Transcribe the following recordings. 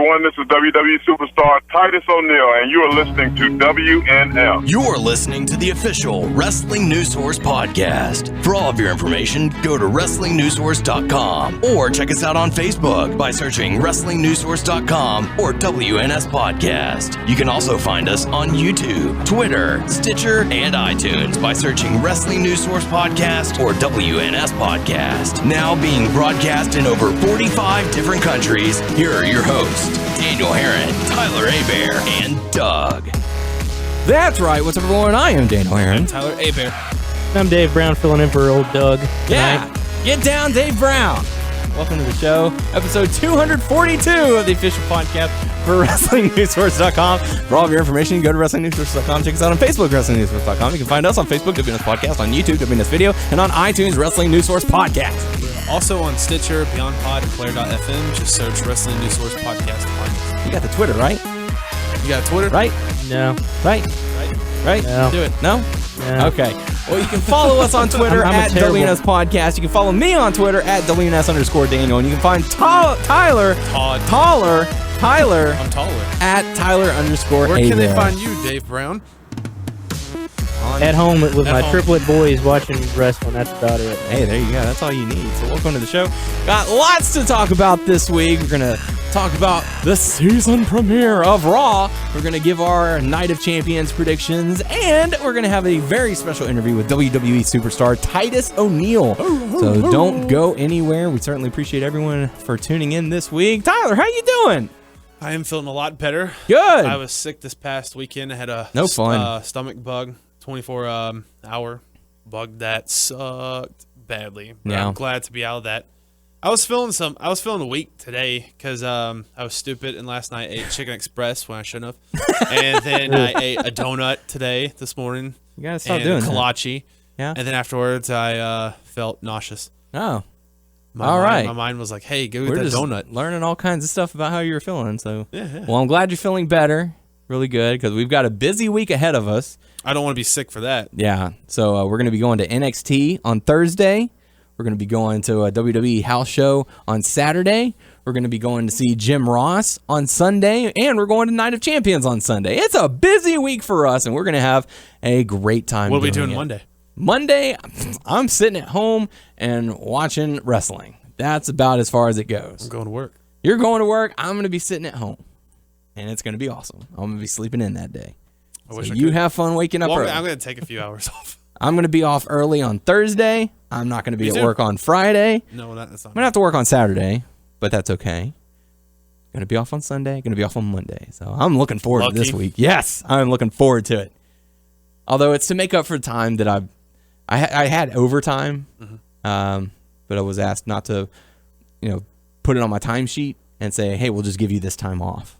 everyone. This is WWE Superstar Titus O'Neil, and you are listening to WNS. You're listening to the official Wrestling News Source podcast. For all of your information, go to WrestlingNewsSource.com or check us out on Facebook by searching WrestlingNewsSource.com or WNS Podcast. You can also find us on YouTube, Twitter, Stitcher, and iTunes by searching Wrestling News Source Podcast or WNS Podcast. Now being broadcast in over 45 different countries, here are your hosts, Daniel Herron, Tyler Abear, and Doug. That's right. What's up, everyone? I am Daniel Herron. I'm Tyler Abear. I'm Dave Brown, filling in for old Doug. Yeah. Get down, Dave Brown. Welcome to the show, episode 242 of the official podcast for WrestlingNewsSource.com. For all of your information, go to WrestlingNewsSource.com. Check us out on Facebook, WrestlingNewsSource.com. You can find us on Facebook, WNS Podcast, on YouTube, WNS Video, and on iTunes, Wrestling News Source Podcast. Also on Stitcher, Beyond Pod, and Player.fm. Just search Wrestling News Source Podcast. You got the Twitter, right? You got Twitter? No. Right? No. Do it. No? No. Okay. Well, you can follow us on Twitter I'm at terrible. WNS Podcast. You can follow me on Twitter at WNS_Daniel. And you can find Tyler I'm taller. at Tyler_. Where can they Abear. find you, Dave Brown? At home with my home. triplet boys watching wrestling. That's about it. Hey, there you go. That's all you need. So welcome to the show. Got lots to talk about this week. We're going to talk about the season premiere of Raw. We're going to give our Night of Champions predictions, and we're going to have a very special interview with WWE Superstar Titus O'Neil. So don't go anywhere. We certainly appreciate everyone for tuning in this week. Tyler, how you doing? I am feeling a lot better. Good. I was sick this past weekend. I had a No fun. Stomach bug, 24-hour bug that sucked badly. But Yeah. I'm glad to be out of that. I was feeling weak today because I was stupid, and last night I ate Chicken Express when I shouldn't have. And then I ate a donut this morning. You got to stop and doing that. kolache. Yeah. And then afterwards I felt nauseous. Oh. My right. mind was like, hey, go We're get that just donut. learning all kinds of stuff about how you're feeling. So, Yeah. Well, I'm glad you're feeling better. Really good, because we've got a busy week ahead of us. I don't want to be sick for that. Yeah. So we're going to be going to NXT on Thursday. We're going to be going to a WWE house show on Saturday. We're going to be going to see Jim Ross on Sunday, and we're going to Night of Champions on Sunday. It's a busy week for us, and we're going to have a great time. What are we doing it. Monday? Monday, I'm sitting at home and watching wrestling. That's about as far as it goes. I'm going to work. You're going to work. I'm going to be sitting at home, and it's going to be awesome. I'm going to be sleeping in that day. I wish So I you could. have fun waking up Well, early. I'm going to take a few hours off. I'm going to be off early on Thursday. I'm not going to be Me at too. work on Friday. No, that's not. I'm going to have to work on Saturday, but that's okay. Going to be off on Sunday. Going to be off on Monday. So I'm looking forward to this Lucky. week. Yes, I'm looking forward to it. Although it's to make up for time that I had overtime, but I was asked not to, put it on my timesheet and say, hey, we'll just give you this time off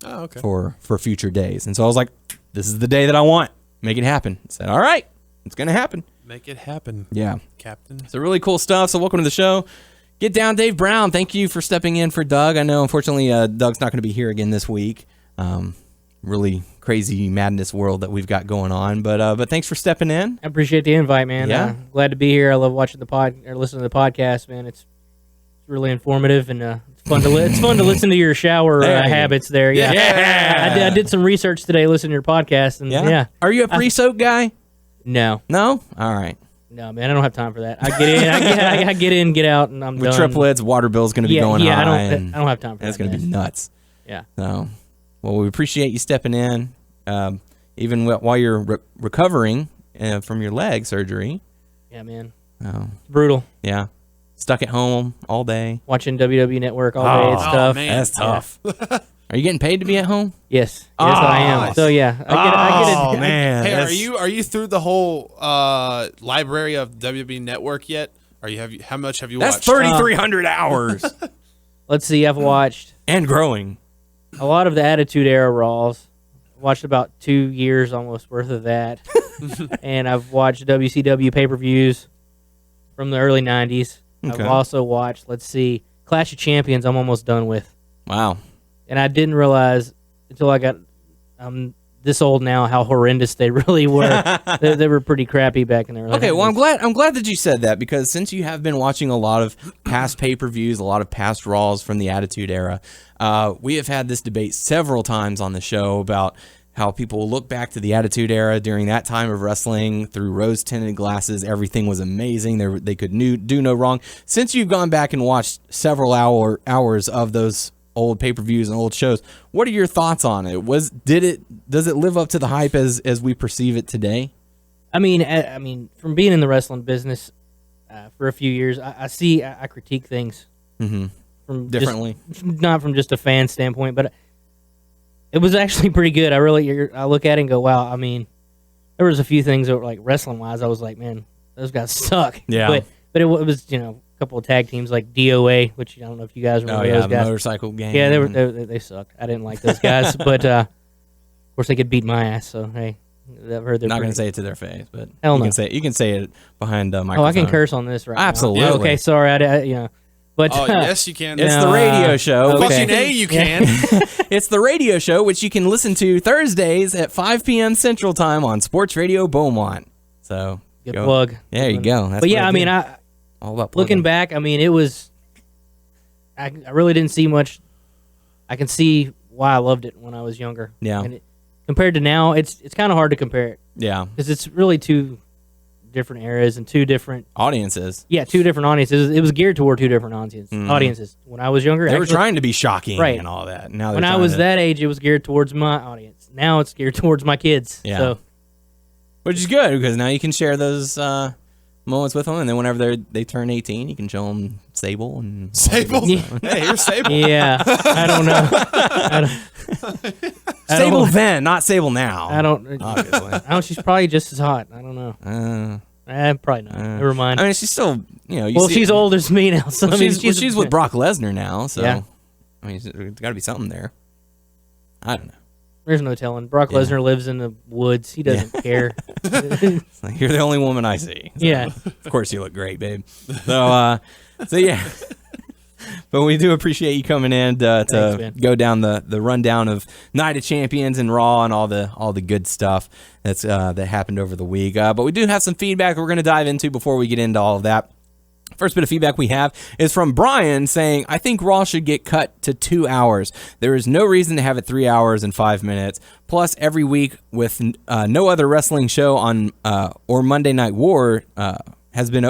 Oh, okay. for future days. And so I was like, this is the day that I want. Make it happen. I said, all right, it's going to happen. Make it happen, Yeah. Captain. So really cool stuff. So welcome to the show. Get down, Dave Brown. Thank you for stepping in for Doug. I know, unfortunately, Doug's not going to be here again this week. Really crazy madness world that we've got going on. But thanks for stepping in. I appreciate the invite, man. Yeah. Glad to be here. I love watching listening to the podcast, man. It's really informative and it's fun to it's fun to listen to your shower There you go. habits there. Yeah. Yeah. I did some research today, listening to your podcast, and yeah. Are you a pre-soak guy? No, No? All right. man, I don't have time for that. I get in, I get in, get out, and I'm With done. triplets, water bill's going to be going yeah. high. I and don't have time for that. it's going to be man. nuts. Yeah. So, well, we appreciate you stepping in, even while you're recovering from your leg surgery. Yeah, man. Oh, It's brutal. yeah. Stuck at home all day. Watching WWE Network all day. It's tough. man. That's tough. Are you getting paid to be at home? Yes, I am. nice. So yeah, I get it. Man. Hey, that's- are you through the whole library of WWE Network yet? How much have you That's watched? 3,300 hours Let's see. I've watched and growing. a lot of the Attitude Era Raws. Watched about 2 years almost worth of that, and I've watched WCW pay-per-views from the early '90s. Okay. I've also watched, let's see, Clash of Champions. I'm almost done with, Wow. and I didn't realize until I got this old now how horrendous they really were. They were pretty crappy back in the early Okay, well, 90s. I'm glad that you said that, because since you have been watching a lot of past pay-per-views, a lot of past Raws from the Attitude Era, we have had this debate several times on the show about how people look back to the Attitude Era during that time of wrestling through rose-tinted glasses. Everything was amazing. They could do no wrong. Since you've gone back and watched several hours of those old pay-per-views and old shows, what are your thoughts on it? Does it live up to the hype as we perceive it today? I mean, from being in the wrestling business for a few years, I critique things from Differently. not from just a fan standpoint, but it was actually pretty good. I look at it and go, wow. I mean, there was a few things that were like wrestling wise. I was like, man, those guys suck. Yeah. But it was a couple of tag teams like DOA, which I don't know if you guys remember those the guys. motorcycle gang. Yeah, they sucked. I didn't like those guys, but of course they could beat my ass. So hey, I've heard they're Not going pretty- to say it to their face, but Hell you no. can say it behind the Oh, microphone. I can curse on this right now. Absolutely. Okay, sorry. But Oh, yes, you can. It's No, the radio show. okay. which Fucking A, you can. It's the radio show, which you can listen to Thursdays at 5 p.m. Central Time on Sports Radio Beaumont. So good go. plug. There you go. That's But yeah, what I mean, do. I all about looking plugging. back, I mean, it was. I really didn't see much. I can see why I loved it when I was younger. Yeah. And compared to now, it's kind of hard to compare it Yeah, because it's really two different eras and two different audiences. audiences. It was geared toward two different audiences. When I was younger, They were actually, trying to be shocking Right. and all that. Now when I was that age, it was geared towards my audience. Now it's geared towards my kids. Yeah. So which is good, because now you can share those moments with them, and then whenever they turn 18, you can show them Sable and Sable. Yeah. Hey, you're Sable. yeah, I don't know. Sable then, not Sable now. I don't. Obviously. She's probably just as hot. I don't know. Probably not. Never mind. I mean, she's still, you well, see- she's older than me now, so Well, I mean, she's with Brock Lesnar now, so Yeah. I mean, there's got to be something there. I don't know. There's no telling. Brock Yeah. Lesnar lives in the woods. He doesn't care. It's like, you're the only woman I see. So, Yeah. Of course, you look great, babe. So yeah. But we do appreciate you coming in Thanks, to man. go down the rundown of Night of Champions and Raw and all the good stuff that happened over the week. But we do have some feedback we're going to dive into before we get into all of that. First bit of feedback we have is from Brian saying, I think Raw should get cut to 2 hours. There is no reason to have it 3 hours and 5 minutes. Plus, every week with no other wrestling show on or Monday Night War has been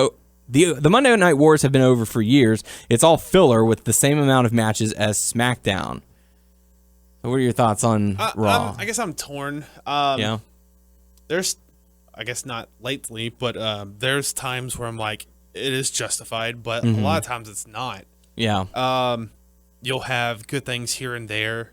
the Monday Night Wars have been over for years. It's all filler with the same amount of matches as SmackDown. So what are your thoughts on Raw? I guess I'm torn. Yeah. There's, I guess not lately, but there's times where I'm like, it is justified, but a lot of times it's not. Yeah. You'll have good things here and there,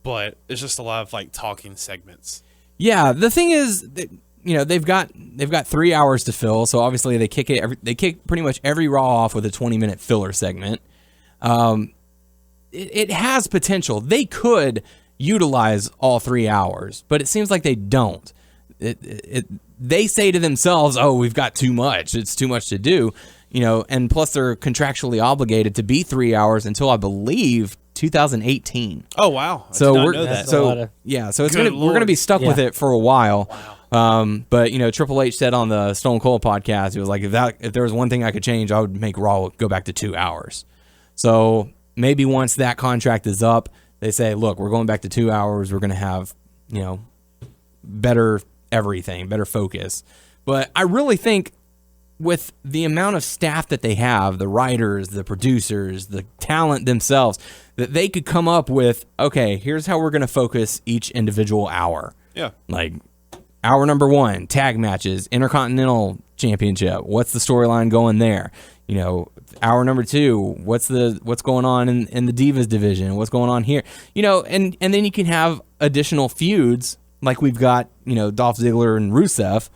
but it's just a lot of like talking segments. Yeah, the thing is that, they've got 3 hours to fill, so obviously they kick pretty much every Raw off with a 20-minute filler segment. It has potential. They could utilize all 3 hours, but it seems like they don't. They say to themselves, "Oh, we've got too much. It's too much to do," and plus they're contractually obligated to be 3 hours until I believe 2018. Oh wow! I So did not we're know that. That's a lot of- so it's Good we're gonna be Lord. stuck with Yeah. it for a while. Wow. But Triple H said on the Stone Cold podcast, he was like, if there was one thing I could change, I would make Raw go back to 2 hours. So maybe once that contract is up, they say, look, we're going back to 2 hours. We're gonna have better everything, better focus. But I really think with the amount of staff that they have, the writers, the producers, the talent themselves, that they could come up with, okay, here's how we're going to focus each individual hour. Yeah. Like hour number 1, tag matches, Intercontinental Championship. What's the storyline going there? Hour number 2, what's going on in the Divas division? What's going on here? And then you can have additional feuds like we've got, Dolph Ziggler and Rusev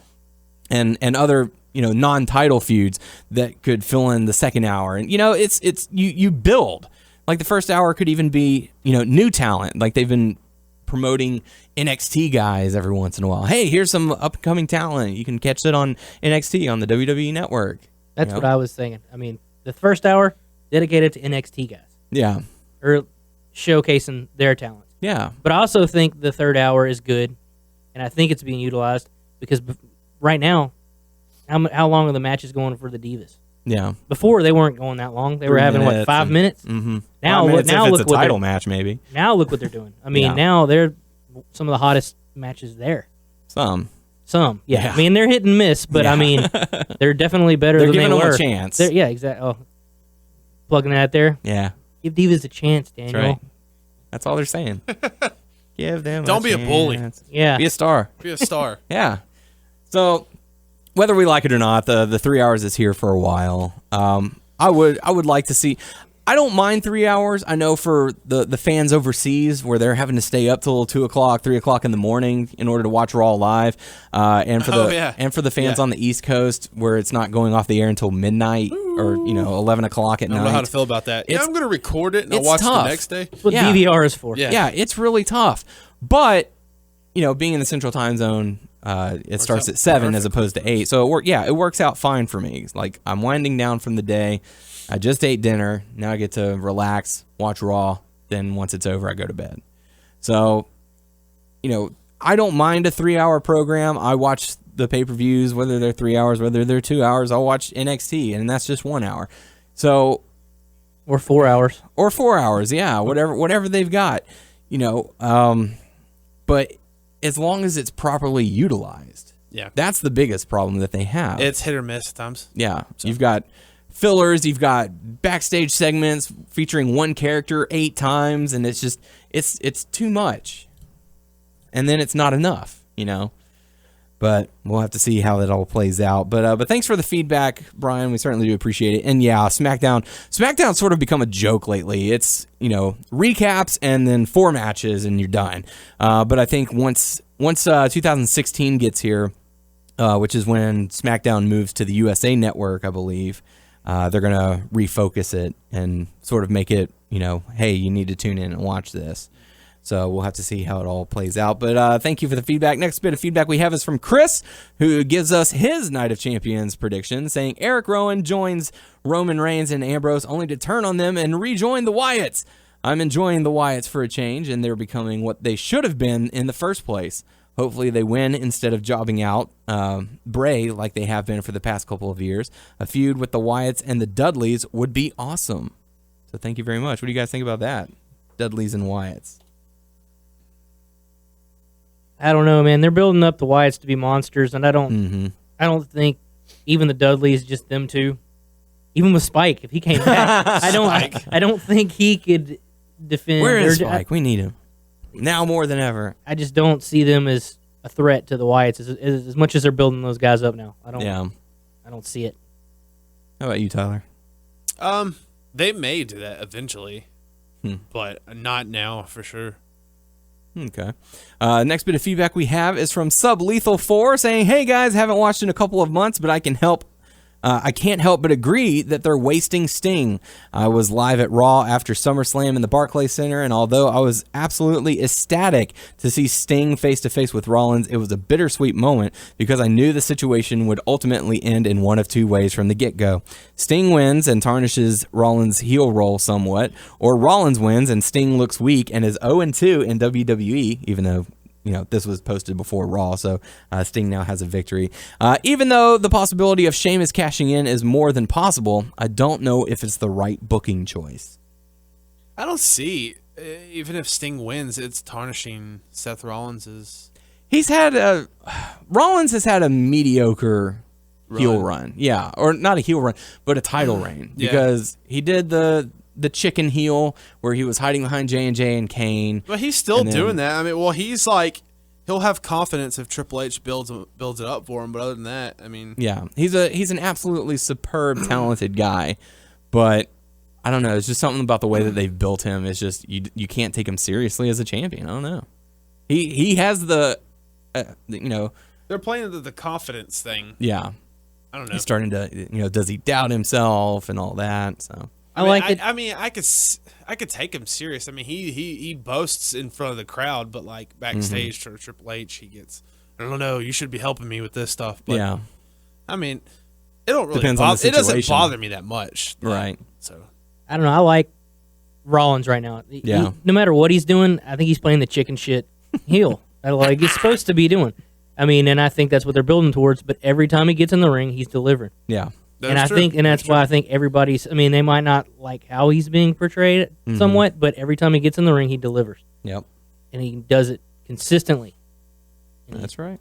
and other non-title feuds that could fill in the second hour. And it's you build. Like the first hour could even be new talent. Like they've been promoting NXT guys every once in a while. Hey, here's some upcoming talent. You can catch it on NXT on the WWE Network. That's what I was thinking. I mean, the first hour dedicated to NXT guys Yeah. or showcasing their talents. Yeah. But I also think the third hour is good, and I think it's being utilized because right now, how long are the matches going for the Divas? Yeah. Before, they weren't going that long. They were 3 having, minutes 5 minutes? Mm-hmm. Now, if now it's look a what title they're, match, maybe. now look what they're doing. I mean, Yeah. now they're some of the hottest matches there. Some. Yeah. Yeah. I mean, they're hit and miss, but I mean, they're definitely better They're than they giving them were. a chance. Yeah, exactly. Oh, plugging that there. Yeah. Give Divas a chance, Daniel. That's right. That's all they're saying. Give them Don't be a bully. chance. Yeah. Be a star. Be a star. Yeah. So, whether we like it or not, the 3 hours is here for a while. I would like to see. I don't mind 3 hours. I know for the fans overseas where they're having to stay up till 2 o'clock, 3 o'clock in the morning in order to watch Raw live, and for the fans on the East Coast where it's not going off the air until midnight or 11 o'clock at night. I don't know how to feel about that. Yeah, I'm going to record it and I'll it's watch tough. it the next day. That's what Yeah. DVR is for. Yeah. Yeah, it's really tough. But, being in the Central Time Zone, it starts at 7 as opposed to 8. So, it works out fine for me. Like, I'm winding down from the day. I just ate dinner. Now I get to relax, watch Raw. Then once it's over, I go to bed. So, I don't mind a 3-hour program. I watch the pay-per-views, whether they're 3 hours, whether they're 2 hours. I'll watch NXT, and that's just 1 hour. So, Or 4 hours. or 4 hours, yeah, whatever they've got, but as long as it's properly utilized, Yeah. that's the biggest problem that they have. It's hit or miss at times. Yeah, you've got fillers, you've got backstage segments featuring one character 8 times, and it's just it's too much, and then it's not enough, But we'll have to see how that all plays out. But thanks for the feedback, Brian. We certainly do appreciate it. And yeah, SmackDown's sort of become a joke lately. It's recaps and then 4 matches and you're done. But I think once 2016 gets here, which is when SmackDown moves to the USA Network, I believe, they're gonna refocus it and sort of make it hey, you need to tune in and watch this. So we'll have to see how it all plays out. But thank you for the feedback. Next bit of feedback we have is from Chris, who gives us his Night of Champions prediction, saying Eric Rowan joins Roman Reigns and Ambrose only to turn on them and rejoin the Wyatts. I'm enjoying the Wyatts for a change, and they're becoming what they should have been in the first place. Hopefully they win instead of jobbing out Bray like they have been for the past couple of years. A feud with the Wyatts and the Dudleys would be awesome. So thank you very much. What do you guys think about that? Dudleys and Wyatts. I don't know, man. They're building up the Wyatts to be monsters, and I don't think even the Dudleys, just them two. Even with Spike, if he came back, I don't think he could defend. Where is Spike? We need him now more than ever. I just don't see them as a threat to the Wyatts as much as they're building those guys up now. I don't see it. How about you, Tyler? They may do that eventually, but not now for sure. Okay. Next bit of feedback we have is from Sublethal4 saying, "Hey guys, haven't watched in a couple of months, but I can't help but agree that they're wasting Sting. I was live at Raw after SummerSlam in the Barclays Center, and although I was absolutely ecstatic to see Sting face-to-face with Rollins, it was a bittersweet moment because I knew the situation would ultimately end in one of 2 ways from the get-go. Sting wins and tarnishes Rollins' heel role somewhat, or Rollins wins and Sting looks weak and is 0-2 in WWE, even though this was posted before Raw, so Sting now has a victory. Even though the possibility of Sheamus cashing in is more than possible, I don't know if it's the right booking choice." I don't see, even if Sting wins, it's tarnishing Seth Rollins'. Rollins has had a mediocre heel run. Yeah, or not a heel run, but a title reign. Because he did the chicken heel where he was hiding behind J&J and Kane. But he's still doing that. I mean, well, he's like, he'll have confidence if Triple H builds it up for him. But other than that, I mean, yeah, he's an absolutely superb, talented guy. But I don't know. It's just something about the way that they've built him. It's just you can't take him seriously as a champion. I don't know. He has the they're playing the confidence thing. Yeah, I don't know. He's starting to does he doubt himself and all that? So. I like it. I mean, I could take him serious. I mean, he boasts in front of the crowd, but like backstage for Triple H, he gets, I don't know, you should be helping me with this stuff. But, yeah. I mean, it don't really Depends on the it doesn't situation. bother me that much. Right. So I don't know. I like Rollins right now. Yeah. No matter what he's doing, I think he's playing the chicken shit heel. Like he's supposed to be doing. I mean, and I think that's what they're building towards. But every time he gets in the ring, he's delivering. Yeah. That's why I think everybody's. I mean, they might not like how he's being portrayed somewhat, but every time he gets in the ring, he delivers. Yep. And he does it consistently. And That's right.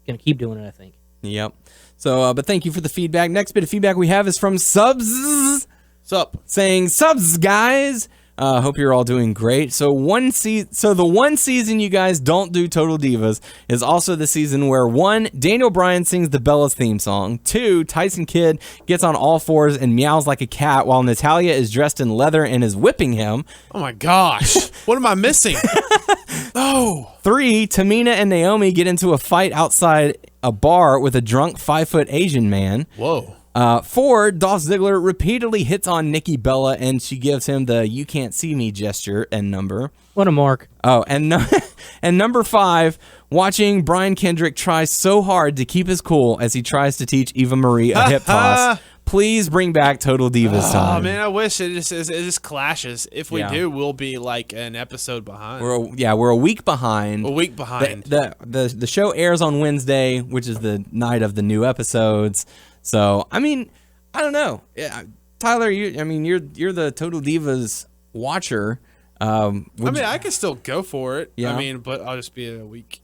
Gonna keep doing it, I think. Yep. So, but thank you for the feedback. Next bit of feedback we have is from Subs. Sup? Saying, subs, guys. Hope you're all doing great. So the one season you guys don't do Total Divas is also the season where 1, Daniel Bryan sings the Bellas theme song. 2, Tyson Kidd gets on all fours and meows like a cat while Natalya is dressed in leather and is whipping him. Oh my gosh. What am I missing? Oh. 3, Tamina and Naomi get into a fight outside a bar with a drunk 5-foot Asian man. Whoa. 4, Dolph Ziggler repeatedly hits on Nikki Bella and she gives him the "you can't see me" gesture and number. What a mark. Oh, and and number 5, watching Brian Kendrick try so hard to keep his cool as he tries to teach Eva Marie a hip toss. Please bring back Total Divas time. Oh man, I wish it just clashes. If we do, we'll be like an episode behind. We're a week behind. A week behind. The show airs on Wednesday, which is the night of the new episodes. So, I mean, I don't know. Yeah, Tyler, you're the Total Divas watcher. I can still go for it. Yeah. I mean, but I'll just be a week.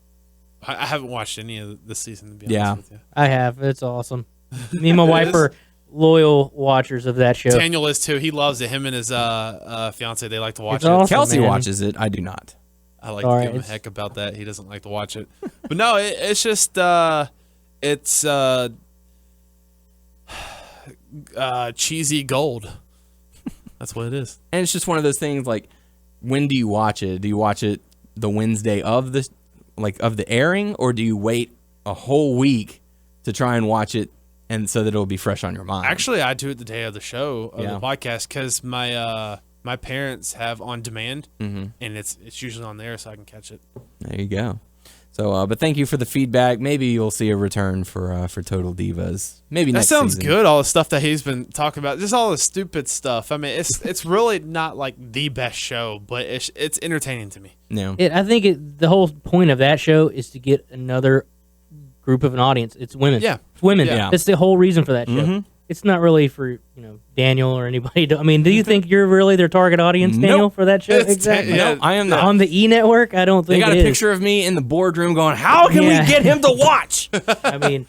I haven't watched any of this season, to be honest with you. I have. It's awesome. Me and my wife are loyal watchers of that show. Daniel is too. He loves it. Him and his fiance, they like to watch It's it. awesome, Kelsey man. watches it. I do not. I like to give him a heck about that. He doesn't like to watch it. But no, it's just cheesy gold. That's what it is. And it's just one of those things, like, when do you watch it? Do you watch it the Wednesday of the airing, or do you wait a whole week to try and watch it and so that it'll be fresh on your mind? Actually, I do it the day of the show, of the podcast, because my parents have on demand, and it's usually on there, so I can catch it. There you go. So, but thank you for the feedback. Maybe you'll see a return for Total Divas. Maybe next season. That sounds season. good. All the stuff that he's been talking about, just all the stupid stuff. I mean, it's really not like the best show, but it's entertaining to me. Yeah. I think the whole point of that show is to get another group of an audience. It's women. Yeah. It's women. Yeah. That's the whole reason for that show. It's not really for Daniel or anybody. I mean, do you think you're really their target audience, Daniel, Nope. for that show? It's Exactly. No, I am not. On the E Network, I don't They think got it a is. picture of me in the boardroom going, how can we get him to watch? I mean,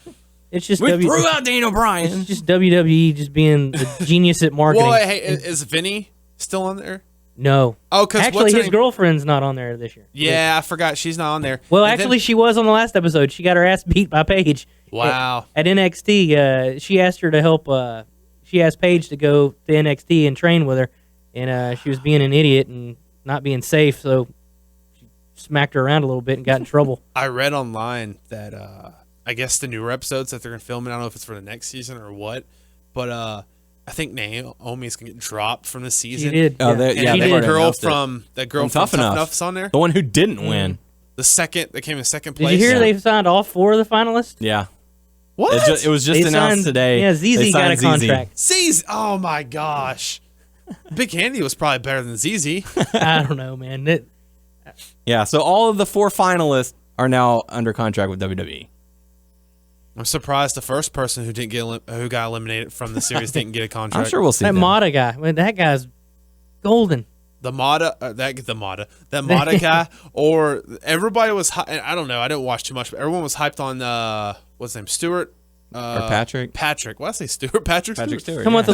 it's just We threw out Daniel Bryan. It's just WWE just being a genius at marketing. Well, hey, is Vinny still on there? No. Oh, because actually, his girlfriend's not on there this year. Yeah, I forgot she's not on there. Well, And actually, then- she was on the last episode. She got her ass beat by Paige. Wow. At NXT, she asked her to help. She asked Paige to go to NXT and train with her, and she was being an idiot and not being safe, so she smacked her around a little bit and got in trouble. I read online that I guess the newer episodes that they're gonna film, and I don't know if it's for the next season or what, but I think Naomi's gonna get dropped from the season. She did. Oh, yeah. they- And yeah, that they've already girl announced it. from Tough Enough. Enough's on there. The one who didn't win. The second that came in second Did place. you hear they signed all 4 of the finalists? Yeah. What? It was just They announced signed- today. Yeah, They ZZ got a signed ZZ. contract. ZZ. Oh my gosh. Big Handy was probably better than ZZ. I don't know, man. Yeah, so all of the 4 finalists are now under contract with WWE. I'm surprised the first person who got eliminated from the series didn't get a contract. I'm sure we'll see That that. Mata guy, man, that guy's golden. that Mata guy, or everybody was. I don't know. I didn't watch too much, but everyone was hyped on what's his name, Stewart Or Patrick. Patrick. Why did I say Stewart? Patrick Stewart. Come with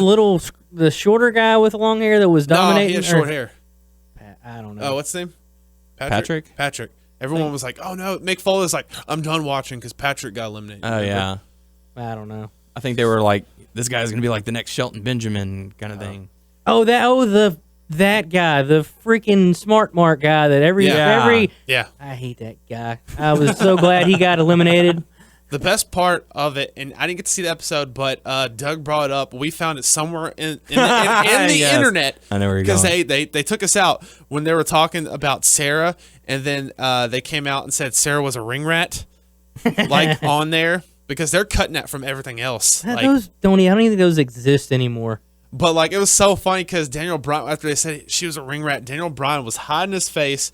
the shorter guy with long hair that was No, dominating. he had short hair. I don't know. Oh, what's his name? Patrick? Patrick. Everyone was like, "Oh no!" Mick Foley was like, "I'm done watching" because Patrick got eliminated. Oh, yeah. I don't know. I think they were like, this guy's going to be like the next Shelton Benjamin kind of thing. That guy, the freaking smart mark guy that every Yeah. I hate that guy. I was so glad he got eliminated. The best part of it, and I didn't get to see the episode, but Doug brought it up. We found it somewhere in the Yes. internet. I know where you're because going. they took us out when they were talking about Sarah, and then they came out and said Sarah was a ring rat, like on there because they're cutting that from everything else. Like, I don't even think those exist anymore. But like it was so funny because Daniel Bryan, after they said she was a ring rat, Daniel Bryan was hiding his face.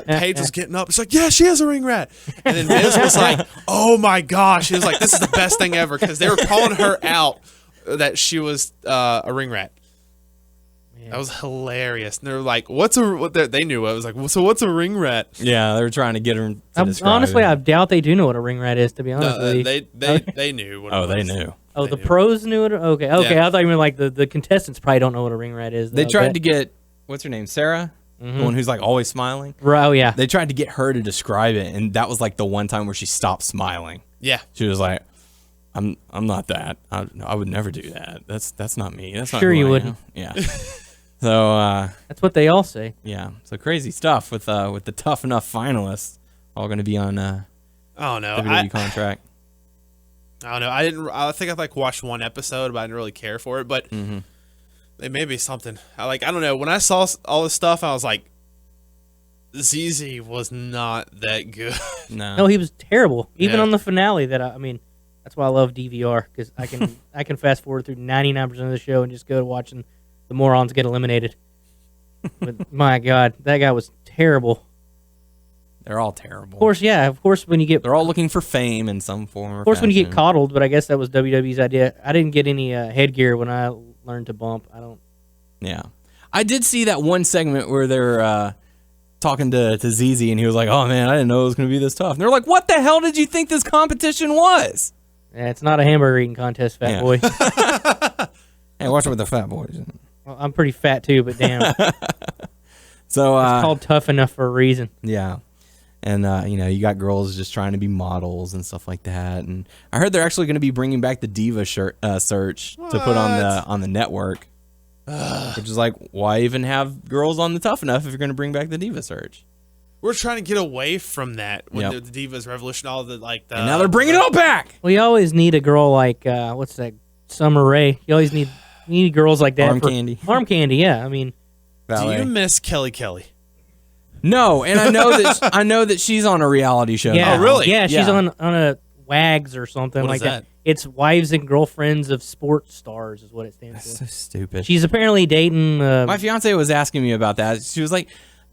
Paige was getting up. She's like, "Yeah, she is a ring rat." And then Miz was like, "Oh my gosh!" He was like, "This is the best thing ever," because they were calling her out that she was a ring rat. That was hilarious. And they were like, they knew. I was like, so what's a ring rat? Yeah, they were trying to get her to describe honestly, it. I doubt they do know what a ring rat is, to be honest with you. They knew what it was. they knew. Oh, the pros knew it? Okay. Yeah. I thought you meant like the contestants probably don't know what a ring rat is. They tried to get, what's her name, Sarah? Mm-hmm. The one who's like always smiling. Oh, yeah. They tried to get her to describe it, and that was like the one time where she stopped smiling. Yeah. She was like, I'm not that. I would never do that. That's not me. That's not Sure who you I wouldn't. am. Yeah. So That's what they all say. yeah, so crazy stuff with the Tough Enough finalists all going to be on Oh no. WWE contract. I don't know. I think I like watched one episode, but I didn't really care for it. But they may be something. I don't know. When I saw all this stuff, I was like, ZZ was not that good. No, he was terrible. Even on the finale, I mean, that's why I love DVR, because I can fast forward through 99% of the show and just go to watching the morons get eliminated. But my God, that guy was terrible. They're all terrible. Of course, when you get They're all looking for fame in some form. Of course, when you get coddled, but I guess that was WWE's idea. I didn't get any headgear when I learned to bump. I don't. Yeah, I did see that one segment where they're talking to ZZ, and he was like, "Oh man, I didn't know it was going to be this tough." And they're like, "What the hell did you think this competition was?" Yeah, it's not a hamburger eating contest, fat boy. Hey, watch it with the fat boys. Well, I'm pretty fat too, but damn, it's So called Tough Enough for a reason. yeah. And, you got girls just trying to be models and stuff like that. And I heard they're actually going to be bringing back the Diva search to put on the network. Which is like, why even have girls on the Tough Enough if you're going to bring back the Diva search? We're trying to get away from that when the Divas Revolution, all the and now they're bringing it all back. Well, you always need a girl like, what's that, Summer Rae. You always need girls like that. Arm candy. Arm candy, yeah. I mean. Ballet. Do you miss Kelly? No, and I know that she's on a reality show. Yeah. now. Oh, really? Yeah, she's on a WAGs or something What like is that. that? It's Wives and Girlfriends of Sports Stars is what it stands That's for. so stupid. She's apparently dating. My fiance was asking me about that. She was like,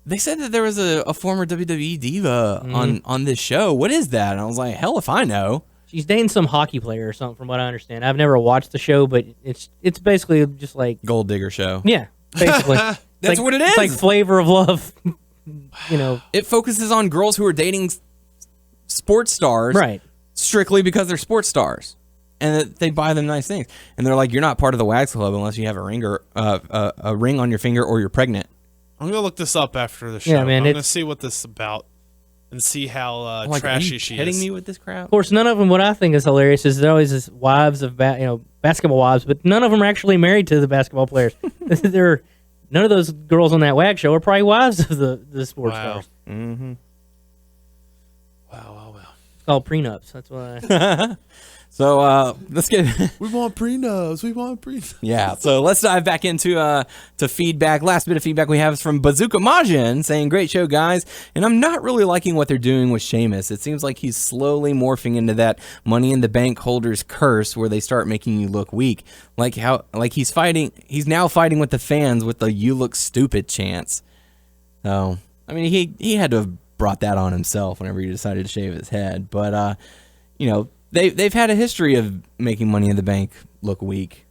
they said that there was a former WWE diva on this show. What is that? And I was like, hell if I know. She's dating some hockey player or something, from what I understand. I've never watched the show, but it's basically just like Gold digger show. yeah, basically. That's what it is. It's like Flavor of Love. It focuses on girls who are dating sports stars, Right. strictly because they're sports stars, and that they buy them nice things. And they're like, you're not part of the Wags Club unless you have a ring or a ring on your finger or you're pregnant. I'm gonna look this up after the show. Yeah, man, I'm gonna see what this is about and see how I'm like, trashy are you she kidding is. me with this crap? Of course, none of them. What I think is hilarious is they're always this wives of basketball wives, but none of them are actually married to the basketball players. None of those girls on that WAG show are probably wives of the sports stars. Mm-hmm. Wow. It's called prenups. That's why. So let's get We want prenups. yeah. So let's dive back into to feedback. Last bit of feedback we have is from Bazooka Majin saying, "Great show, guys." And I'm not really liking what they're doing with Sheamus. It seems like he's slowly morphing into that Money in the Bank holder's curse, where they start making you look weak. Like he's fighting. He's now fighting with the fans with the "You look stupid" chants. So I mean, he had to have brought that on himself whenever he decided to shave his head. But They've had a history of making Money in the Bank look weak,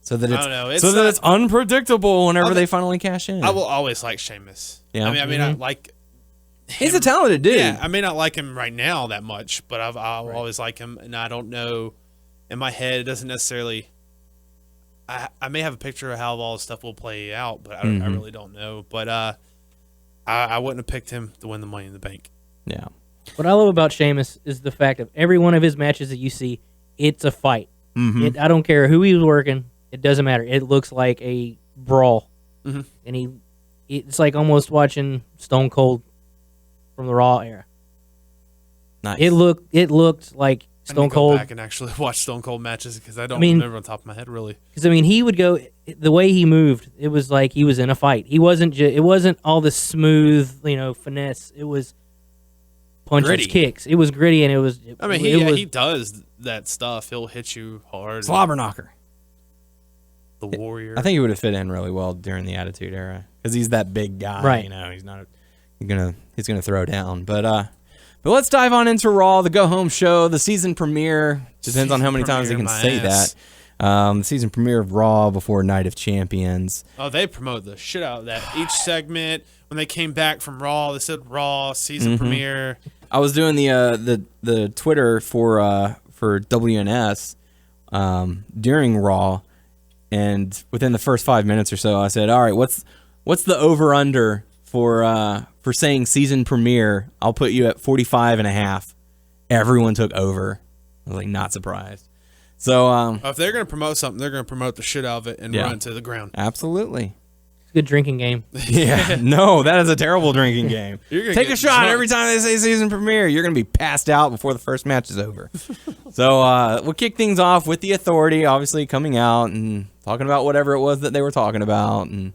so that it's unpredictable whenever they finally cash in. I will always like Sheamus. Yeah. I mean, I like. He's a talented dude. Yeah, I may not like him right now that much, but I'll always like him, and I don't know. In my head, it doesn't necessarily. I may have a picture of how all this stuff will play out, but I really don't know. But I wouldn't have picked him to win the Money in the Bank. Yeah. What I love about Sheamus is the fact of every one of his matches that you see, it's a fight. Mm-hmm. I don't care who he's working. It doesn't matter. It looks like a brawl. Mm-hmm. And it's like almost watching Stone Cold from the Raw era. Nice. It looked like I need Stone to go Cold. back and actually watch Stone Cold matches because I don't remember on top of my head really. Because he would go the way he moved. It was like he was in a fight. He wasn't. It wasn't all the smooth, finesse. It was punches, Gritty. kicks. It was gritty, and it was. I mean, he does that stuff. He'll hit you hard. Slobber knocker. the Warrior. I think he would have fit in really well during the Attitude Era because he's that big guy. Right. You know, he's gonna throw down. But let's dive on into Raw, the go home show, the season premiere. Depends on how many times they can say that. The season premiere of Raw before Night of Champions. Oh, they promote the shit out of that. Each segment, when they came back from Raw, they said Raw season premiere. I was doing the Twitter for WNS during Raw, and within the first 5 minutes or so, I said, "All right, what's the over under for saying season premiere? I'll put you at 45.5." Everyone took over. I was like, not surprised. So If they're gonna promote something, they're gonna promote the shit out of it and run it to the ground. Absolutely. It's a good drinking game. Yeah, no, that is a terrible drinking game. You're gonna Take a get shot drunk. every time they say season premiere. You're going to be passed out before the first match is over. So we'll kick things off with the Authority, obviously coming out and talking about whatever it was that they were talking about and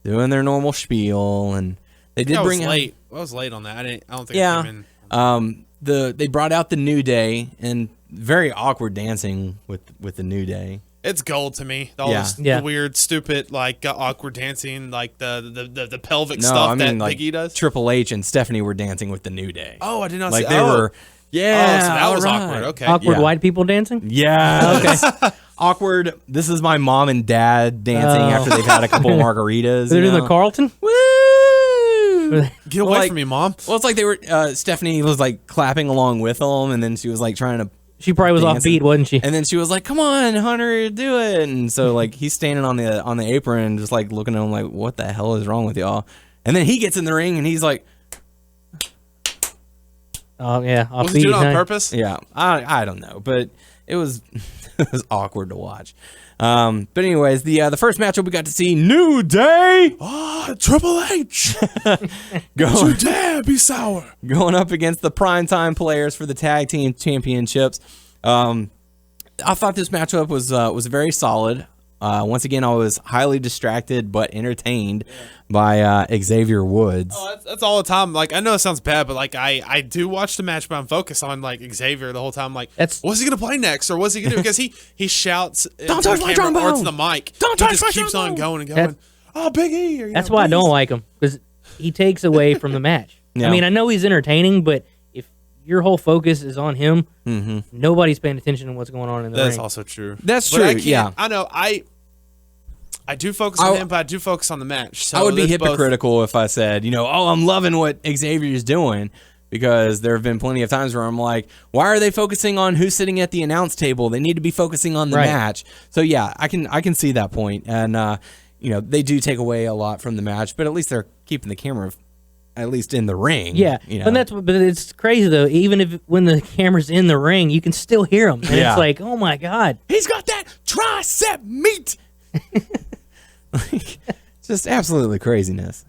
doing their normal spiel. And they did bring late. I was late on that. I don't think Yeah. I came in. They brought out the New Day and very awkward dancing with the New Day. It's gold to me. All this Yeah. weird, stupid, like awkward dancing, like the pelvic No, stuff I mean that like Big E does. Triple H and Stephanie were dancing with the New Day. Oh, I did not Like see they were. Yeah, Oh, so that was alright. awkward. Okay. Awkward Yeah. white people dancing? Yeah. Okay. Awkward. This is my mom and dad dancing Oh. after they've had a couple margaritas. They're you doing know? the Carlton? Woo! Get away Well, from me, Mom. Well, it's like they were. Stephanie was like clapping along with them, and then she was like trying to. She probably was off dancing. beat, wasn't she? And then she was like, "Come on, Hunter, do it!" And so like he's standing on the apron, just like looking at him like, "What the hell is wrong with y'all?" And then he gets in the ring, and he's like, Oh, yeah. Off Was he beat, doing it on huh? purpose? "Yeah, I don't know," but it was it was awkward to watch. But anyways, the first matchup we got to see New Day Triple H. going Damn, be sour. going up against the primetime players for the tag team championships. I thought this matchup was very solid. Once again, I was highly distracted but entertained by Xavier Woods. Oh, that's all the time. Like, I know it sounds bad, but like I do watch the match, but I'm focused on like Xavier the whole time. Like, what's he gonna play next, or what's he gonna do? Because he shouts, Don't touch my camera, or trombone! to the mic. Don't he touch just my keeps on trombone! going and going. That's- Oh, Big E. Or, you That's know, why I please. don't like him, because he takes away from the match. Yeah. I mean, I know he's entertaining, but if your whole focus is on him, nobody's paying attention to what's going on in the That's ring. also true. That's But true, I can't, yeah. I know. I do focus on him, but I do focus on the match. So I would be there's both- hypocritical if I said, I'm loving what Xavier's doing, because there have been plenty of times where I'm like, why are they focusing on who's sitting at the announce table? They need to be focusing on the Right. match. So yeah, I can see that point. And they do take away a lot from the match, but at least they're keeping the camera at least in the ring. Yeah, but it's crazy though. Even when the camera's in the ring, you can still hear him, and Yeah. it's like, oh my god, he's got that tricep meat. Like, just absolutely craziness.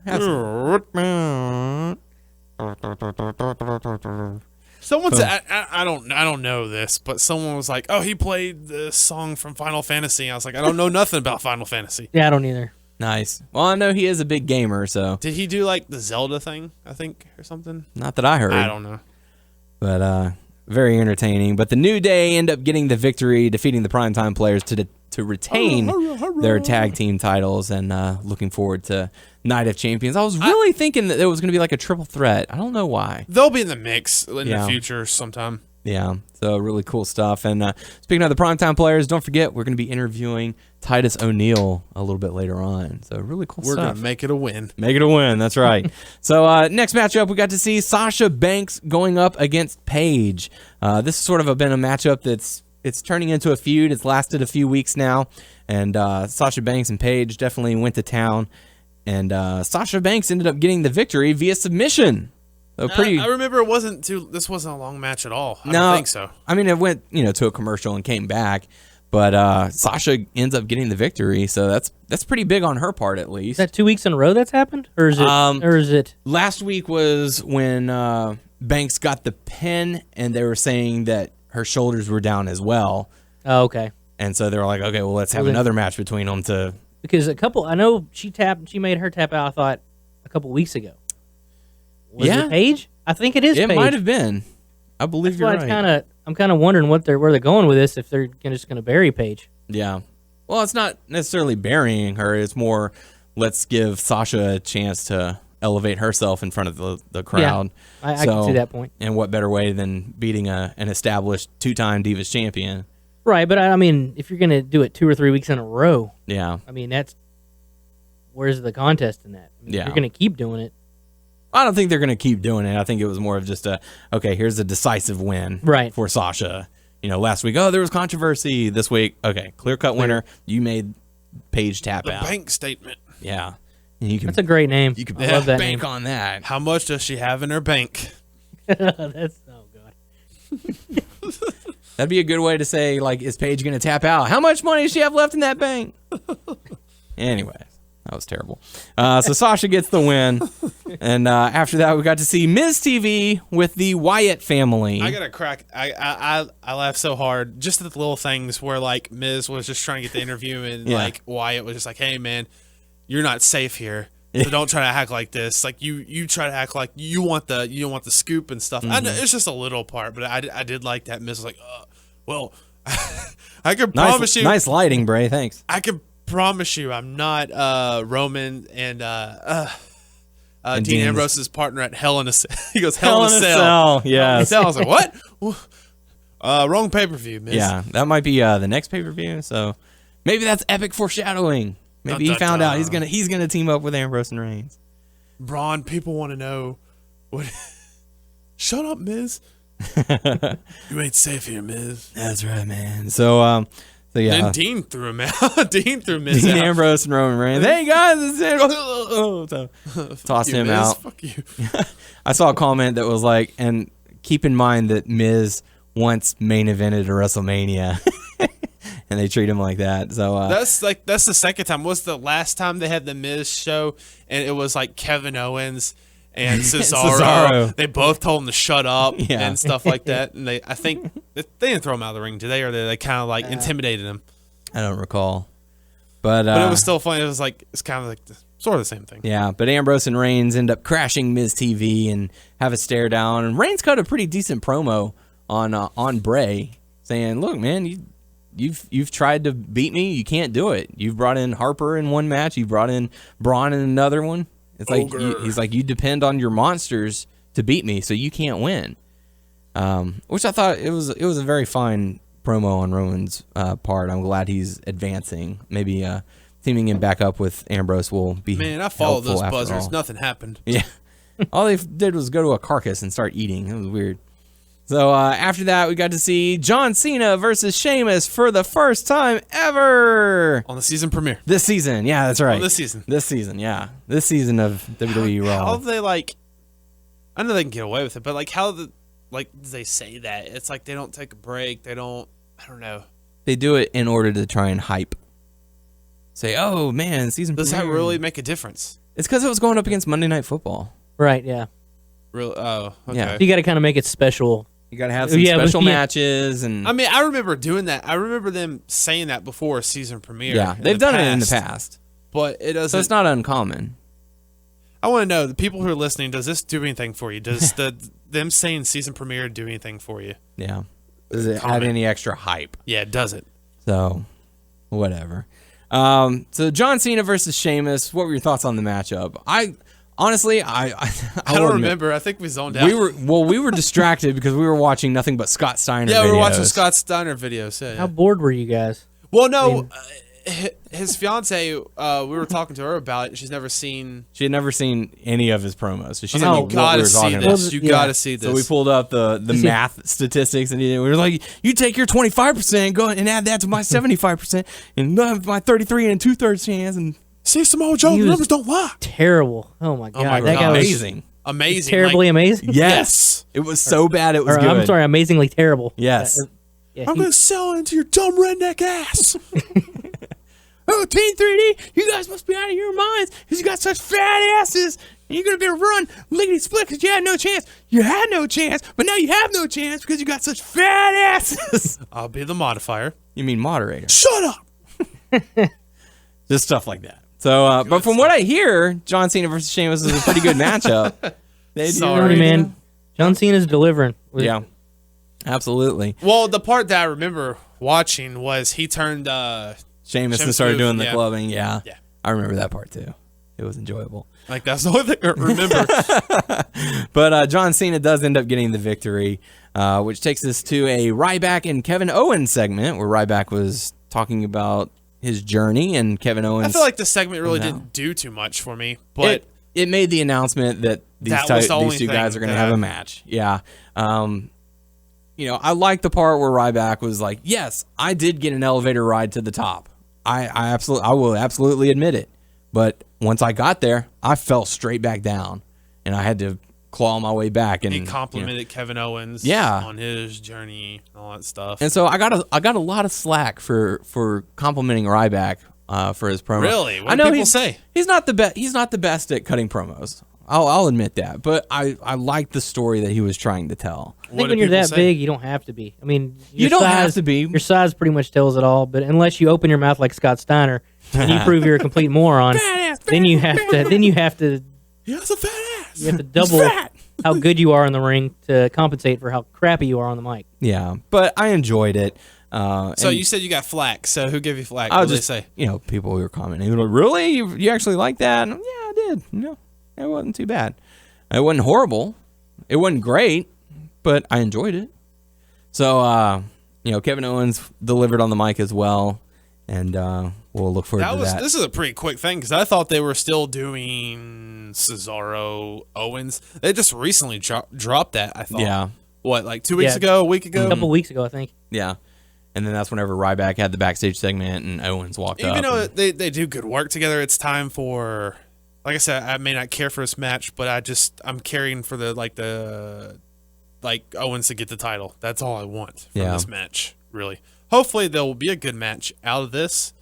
Someone said, I don't know this, but someone was like, "Oh, he played the song from Final Fantasy." I was like, "I don't know nothing about Final Fantasy." yeah, I don't either. Nice. Well, I know he is a big gamer, so Did he do like the Zelda thing? I think or something. not that I heard. I don't know. But very entertaining. But the New Day end up getting the victory, defeating the primetime players to retain their tag team titles, and looking forward to Night of Champions. I was really thinking that it was going to be like a triple threat. I don't know why. They'll be in the mix in Yeah. the future sometime. Yeah, so really cool stuff. And speaking of the primetime players, don't forget we're going to be interviewing Titus O'Neil a little bit later on. So really cool We're stuff. gonna make it a win. Make it a win. That's right. So next matchup, we got to see Sasha Banks going up against Paige. This has sort of been a matchup it's turning into a feud. It's lasted a few weeks now, and Sasha Banks and Paige definitely went to town. And Sasha Banks ended up getting the victory via submission. So pretty. I remember this wasn't a long match at all. I No, don't think so. I mean, it went to a commercial and came back, but Sasha ends up getting the victory. So that's pretty big on her part, at least. Is that 2 weeks in a row that's happened, or is it? Last week was when Banks got the pin, and they were saying that her shoulders were down as well. Oh, okay. And so they were like, okay, well, let's have another match between them to. Because I know she made her tap out, I thought, a couple weeks ago. Was Yeah. it Paige? I think it is It Paige. might have been. I believe That's you're why right. I'm kind of wondering where they're going with this, if they're just going to bury Paige. Yeah. Well, it's not necessarily burying her. It's more, let's give Sasha a chance to elevate herself in front of the crowd. Yeah, I can see that point. And what better way than beating an established 2-time Divas champion? Right, but I mean, if you're going to do it 2 or 3 weeks in a row, Yeah. I mean, where's the contest in that? I mean, Yeah. You're going to keep doing it. I don't think they're going to keep doing it. I think it was more of just okay, here's a decisive win for Sasha. Last week, there was controversy. This week, okay, clear-cut winner. You made Paige tap out. The bank statement. Yeah. And That's a great name. You can I love that bank name. on that. How much does she have in her bank? That's, oh, God. That'd be a good way to say, like, is Paige going to tap out? How much money does she have left in that bank? Anyway. That was terrible. So Sasha gets the win. And after that, we got to see Miz TV with the Wyatt family. I got to crack. I laughed so hard just at the little things where, like, Miz was just trying to get the interview and, like, Wyatt was just like, hey, man, you're not safe here. So don't try to act like this. Like, you try to act like you want the scoop and stuff. I know, it's just a little part, but I did like that. Miz was like, well, I can promise you. Nice lighting, Bray. Thanks. I can promise you I'm not Roman and Dean Ambrose's partner at Hell in a Cell. He goes, Hell in a Cell. Yeah. I was like, what? Wrong pay-per-view, Miz. Yeah, that might be the next pay-per-view. So maybe that's epic foreshadowing. Maybe he found out he's gonna team up with Ambrose and Reigns. Braun, people want to know what. Shut up, Miz. You ain't safe here, Miz. That's right, man. So yeah. Then Dean threw him out. Dean threw Miz Dean out. Ambrose and Roman Reigns. Hey guys, it's it. So tossed him Miz. out. Fuck you. I saw a comment that was like, and keep in mind that Miz once main evented a WrestleMania. And they treat him like that. So that's the second time. What's the last time they had the Miz show? And it was like Kevin Owens and Cesaro. They both told him to shut up and stuff like that. And I think they didn't throw him out of the ring, did they? Or they kind of like intimidated him. I don't recall. But it was still funny. It was like it's kind of like sort of the same thing. Yeah, but Ambrose and Reigns end up crashing Miz TV and have a stare down. And Reigns cut a pretty decent promo on Bray, saying, "Look, man, You've tried to beat me. You can't do it. You've brought in Harper in one match. You brought in Braun in another one. It's like he's like, you depend on your monsters to beat me, so you can't win." Which I thought it was a very fine promo on Roman's part. I'm glad he's advancing. Maybe teaming him back up with Ambrose will be. Man, I followed those buzzers. All. Nothing happened. Yeah, all they did was go to a carcass and start eating. It was weird. So after that, we got to see John Cena versus Sheamus for the first time ever. On the season premiere. This season. Yeah, that's right. This season, yeah. This season of WWE Raw. How they like, I know they can get away with it, but like how do they say that? It's like they don't take a break. They don't, I don't know. They do it in order to try and hype. Say, oh man, season Does premiere. that really make a difference? It's because it was going up against Monday Night Football. Right, yeah. Really? Oh, okay. Yeah. You got to kind of make it special. You got to have some special matches. And I mean, I remember doing that. I remember them saying that before a season premiere. Yeah, they've done it in the past. But it doesn't. So it's not uncommon. I want to know, the people who are listening, does this do anything for you? Does them saying season premiere do anything for you? Yeah. Does it add any extra hype? Yeah, it does it. So, whatever. So John Cena versus Sheamus. What were your thoughts on the matchup? Honestly, I don't remember. I think we zoned out. We were distracted because we were watching nothing but Scott Steiner. Yeah, videos. we were watching Scott Steiner videos. Yeah. How bored were you guys? Well, no, his fiance. We were talking to her about it. She had never seen any of his promos, so she didn't know you gotta see this. You gotta see this. So we pulled up the math statistics, and we were like, "You take your 25%, go and add that to my 75%, and my 33 and 2/3 chance." And see, Samoa Joe, the numbers don't lie. Terrible. Oh my god, that guy amazing. Was amazing, terribly amazing. Yes, it was so bad it was good. I'm sorry, amazingly terrible. Yes, I'm gonna sell into your dumb redneck ass. Oh, Team 3D, you guys must be out of your minds because you got such fat asses. And you're going to be able to run lickety split because you had no chance. You had no chance, but now you have no chance because you got such fat asses. I'll be the modifier. You mean moderator. Shut up. Just stuff like that. So, but from what I hear, John Cena versus Sheamus is a pretty good matchup. Sorry, man. John Cena's delivering. Yeah, absolutely. Well, the part that I remember watching was he turned Sheamus started move, doing the yeah. clubbing. Yeah. Yeah. I remember that part too. It was enjoyable. Like, that's the only thing I remember. But John Cena does end up getting the victory, which takes us to a Ryback and Kevin Owens segment where Ryback was talking about his journey and Kevin Owens. I feel like the segment really didn't do too much for me, but it made the announcement that these two guys are going to have a match. Yeah. I like the part where Ryback was like, yes, I did get an elevator ride to the top. I will absolutely admit it. But once I got there, I fell straight back down, and I had to claw my way back. And he complimented Kevin Owens on his journey and all that stuff. And so I got a lot of slack for complimenting Ryback for his promo. Really? What I do know people say? He's not the best. He's not the best at cutting promos. I'll admit that. But I like the story that he was trying to tell. I think when you're that big, you don't have to be. I mean, you don't have to be. Your size pretty much tells it all. But unless you open your mouth like Scott Steiner and you prove you're a complete moron, then you have to. He has a fat ass. You have to double how good you are in the ring to compensate for how crappy you are on the mic. Yeah, but I enjoyed it. So you said you got flack. So who gave you flack? What did they say? People who were commenting, like, really? You actually like that? And, yeah, I did. No, it wasn't too bad. It wasn't horrible. It wasn't great, but I enjoyed it. So, Kevin Owens delivered on the mic as well, and we'll look forward to that. This is a pretty quick thing because I thought they were still doing Cesaro Owens. They just recently dropped that, I thought. Yeah. What, like 2 weeks ago, a week ago? A couple weeks ago, I think. Yeah. And then that's whenever Ryback had the backstage segment and Owens walked up. Even though they do good work together, it's time for, like I said, I may not care for this match, but I'm caring for the Owens to get the title. That's all I want from this match, really. Hopefully there will be a good match out of this,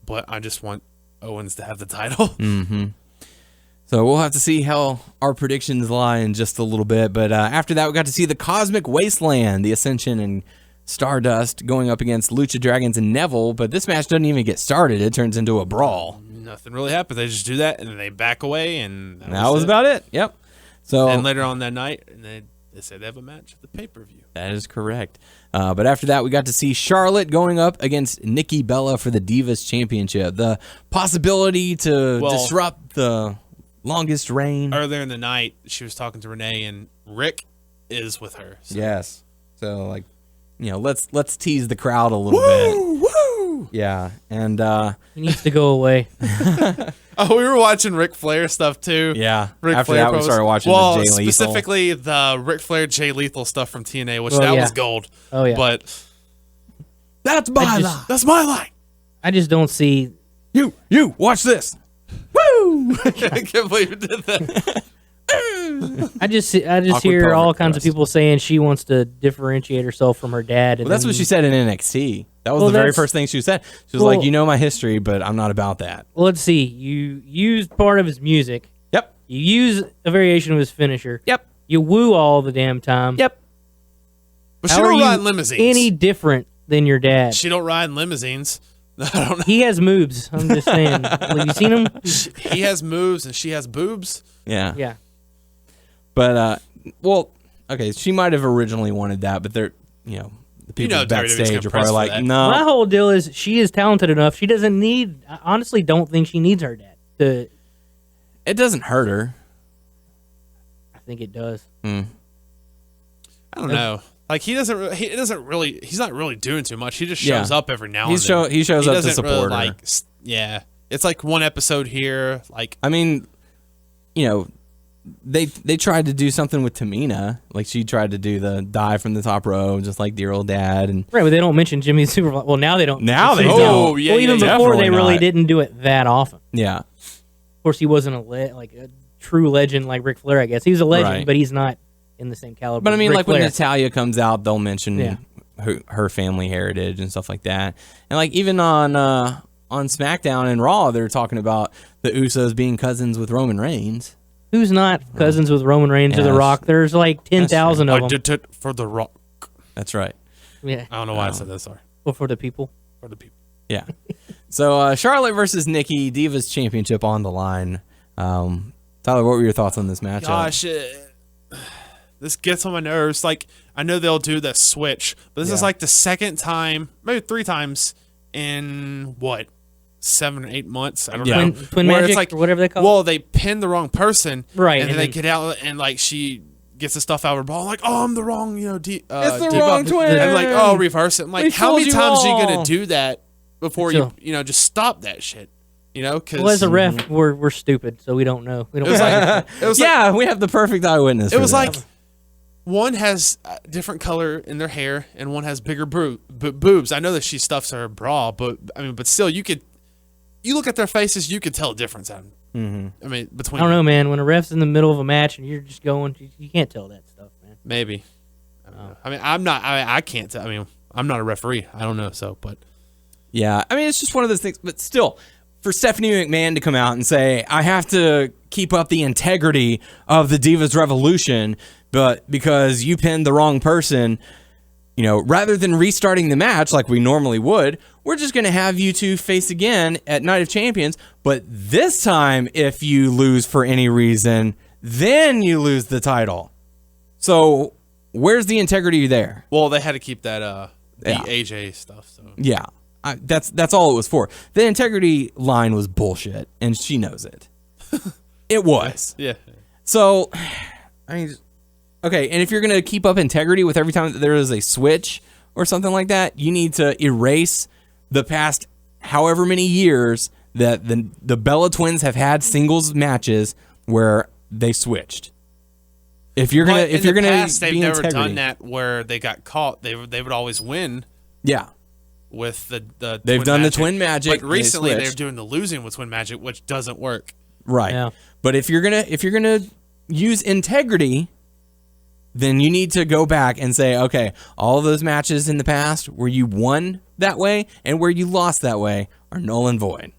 but I just want Owens to have the title. Mm-hmm. So we'll have to see how our predictions lie in just a little bit. But after that, we got to see the Cosmic Wasteland, the Ascension and Stardust going up against Lucha Dragons and Neville. But this match doesn't even get started. It turns into a brawl. Nothing really happens. They just do that, and then they back away, and that was about it. Yep. So and later on that night, and they said they have a match at the pay-per-view. That is correct. But after that, we got to see Charlotte going up against Nikki Bella for the Divas Championship. The possibility to disrupt the longest reign. Earlier in the night, she was talking to Renee, and Rick is with her. So. Yes. So, let's tease the crowd a little bit. Woo! Yeah. And he needs to go away. Oh, we were watching Ric Flair stuff too. Yeah. Ric After Flair that, we started watching the Jay Lethal. Specifically the Ric Flair Jay Lethal stuff from TNA, which was gold. Oh yeah. But that's my line. That's my line. I just don't see you watch this. Woo! I can't believe you did that. I just hear all kinds of people saying she wants to differentiate herself from her dad. And that's what she said in NXT. That was the very first thing she said. She was like, my history, but I'm not about that. Well, let's see. You used part of his music. Yep. You use a variation of his finisher. Yep. You woo all the damn time. Yep. But she don't ride limousines. Any different than your dad? She don't ride limousines. I don't know. He has moves. I'm just saying. Have you seen him? He has moves and she has boobs. Yeah. Yeah. But okay, she might have originally wanted that, but they're the people backstage are probably like, no. My whole deal is she is talented enough. She doesn't need. I honestly don't think she needs her dad. It doesn't hurt her. I think it does. Mm. I don't know. Like he's not really doing too much. He just shows up every now and then. He shows up to support her. Yeah, it's like one episode here. Like I mean, they tried to do something with Tamina. Like she tried to do the dive from the top row, just like dear old dad. And right, but they don't mention Jimmy Super. Well, now they don't. Now they don't. Oh yeah. Well, even before they really didn't do it that often. Yeah. Of course, he wasn't a true legend like Ric Flair. I guess he was a legend, but he's not in the same caliber. But I mean, Ric like Flair. when Natalya comes out, they'll mention her family heritage and stuff like that. And like even on SmackDown and Raw, they're talking about the Usos being cousins with Roman Reigns. Who's not cousins with Roman Reigns or The Rock? There's like 10,000 of them. I did it for The Rock. That's right. Yeah. I don't know why I said that. Sorry. Well, for the people. For the people. Yeah. So Charlotte versus Nikki, Divas Championship on the line. Tyler, what were your thoughts on this matchup? Gosh, this gets on my nerves. Like I know they'll do the switch, but this is like the second time, maybe 3 times in what 7 or 8 months. I don't Yeah. know. Twin Where magic it's like, or whatever they call well, it. they pin the wrong person, Right, And then and they then- get out and like she gets the stuff out of her ball, like, oh, I'm the wrong, it's the debuff. wrong twin. And like, oh, reverse it. I'm We like, how many fooled you times are you all. gonna do that before So- you just stop that shit? Because Well, as a ref, we're stupid, so we don't know. We don't. it was like it was like, Yeah, we have the perfect eyewitness. it was for like that. one has a different color in their hair and one has bigger boobs. I know that she stuffs her bra, but still, you look at their faces, you could tell a difference. Between I don't know, man. When a ref's in the middle of a match and you're just going, you can't tell that stuff, man. maybe. I don't know. I'm not. I can't tell. I'm not a referee. I don't know. So, but Yeah, it's just one of those things. But still, for Stephanie McMahon to come out and say, I have to keep up the integrity of the Divas Revolution, but because you pinned the wrong person, rather than restarting the match like we normally would, we're just going to have you two face again at Night of Champions. But this time, if you lose for any reason, then you lose the title. So where's the integrity there? well, they had to keep that the Yeah. AJ stuff. So Yeah, that's all it was for. The integrity line was bullshit, and she knows it. It was. yeah. So, okay, and if you're going to keep up integrity with every time that there is a switch or something like that, you need to erase the past however many years that the Bella Twins have had singles matches where they switched. If you're gonna, But if in you're the gonna past, they've be never integrity, done that where they got caught. They would always win yeah, with the they've twin done magic. the twin magic. But recently, they they're switched. doing the losing with twin magic, which doesn't work. Right. Yeah. But if you're gonna use integrity, then you need to go back and say, okay, all of those matches in the past where you won that way and where you lost that way are null and void.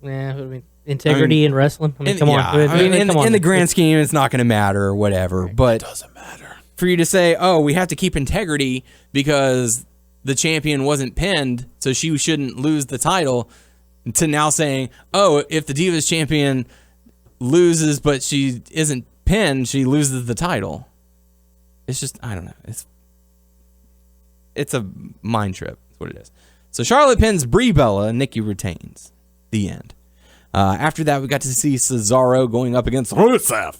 Yeah, integrity in wrestling. Come on. Come on. In the grand scheme, it's not going to matter or whatever. But Doesn't matter. for you to say, oh, we have to keep integrity because the champion wasn't pinned, so she shouldn't lose the title, to now saying, oh, if the Divas champion loses but she isn't pinned, she loses the title. It's just, I don't know. It's a mind trip. That's what it is. So Charlotte pins Brie Bella, Nikki retains. The end. After that, we got to see Cesaro going up against Rusev.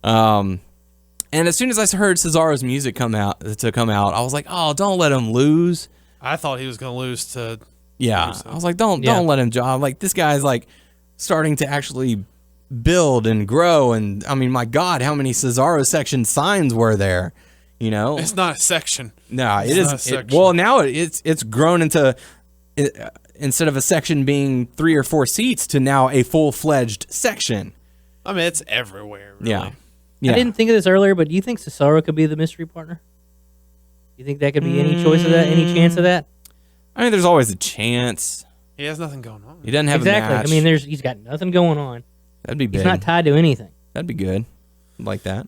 And as soon as I heard Cesaro's music come out, I was like, oh, don't let him lose. I thought he was going to lose to. Yeah, Rusev. I was like, don't let him job. Like, this guy's like starting to actually build and grow. And I mean, my God, how many Cesaro section signs were there? It's not a section. No, It's it not a is. section. Well, now it's grown into instead of a section being 3 or 4 seats to now a full-fledged section. It's everywhere. Really. Yeah. I didn't think of this earlier, but do you think Cesaro could be the mystery partner? You think that could be any choice of that? Any chance of that? I mean, there's always a chance. He has nothing going on. He doesn't have Exactly. a match. I mean, he's got nothing going on. That'd be big. He's not tied to anything. That'd be good. I'd like that.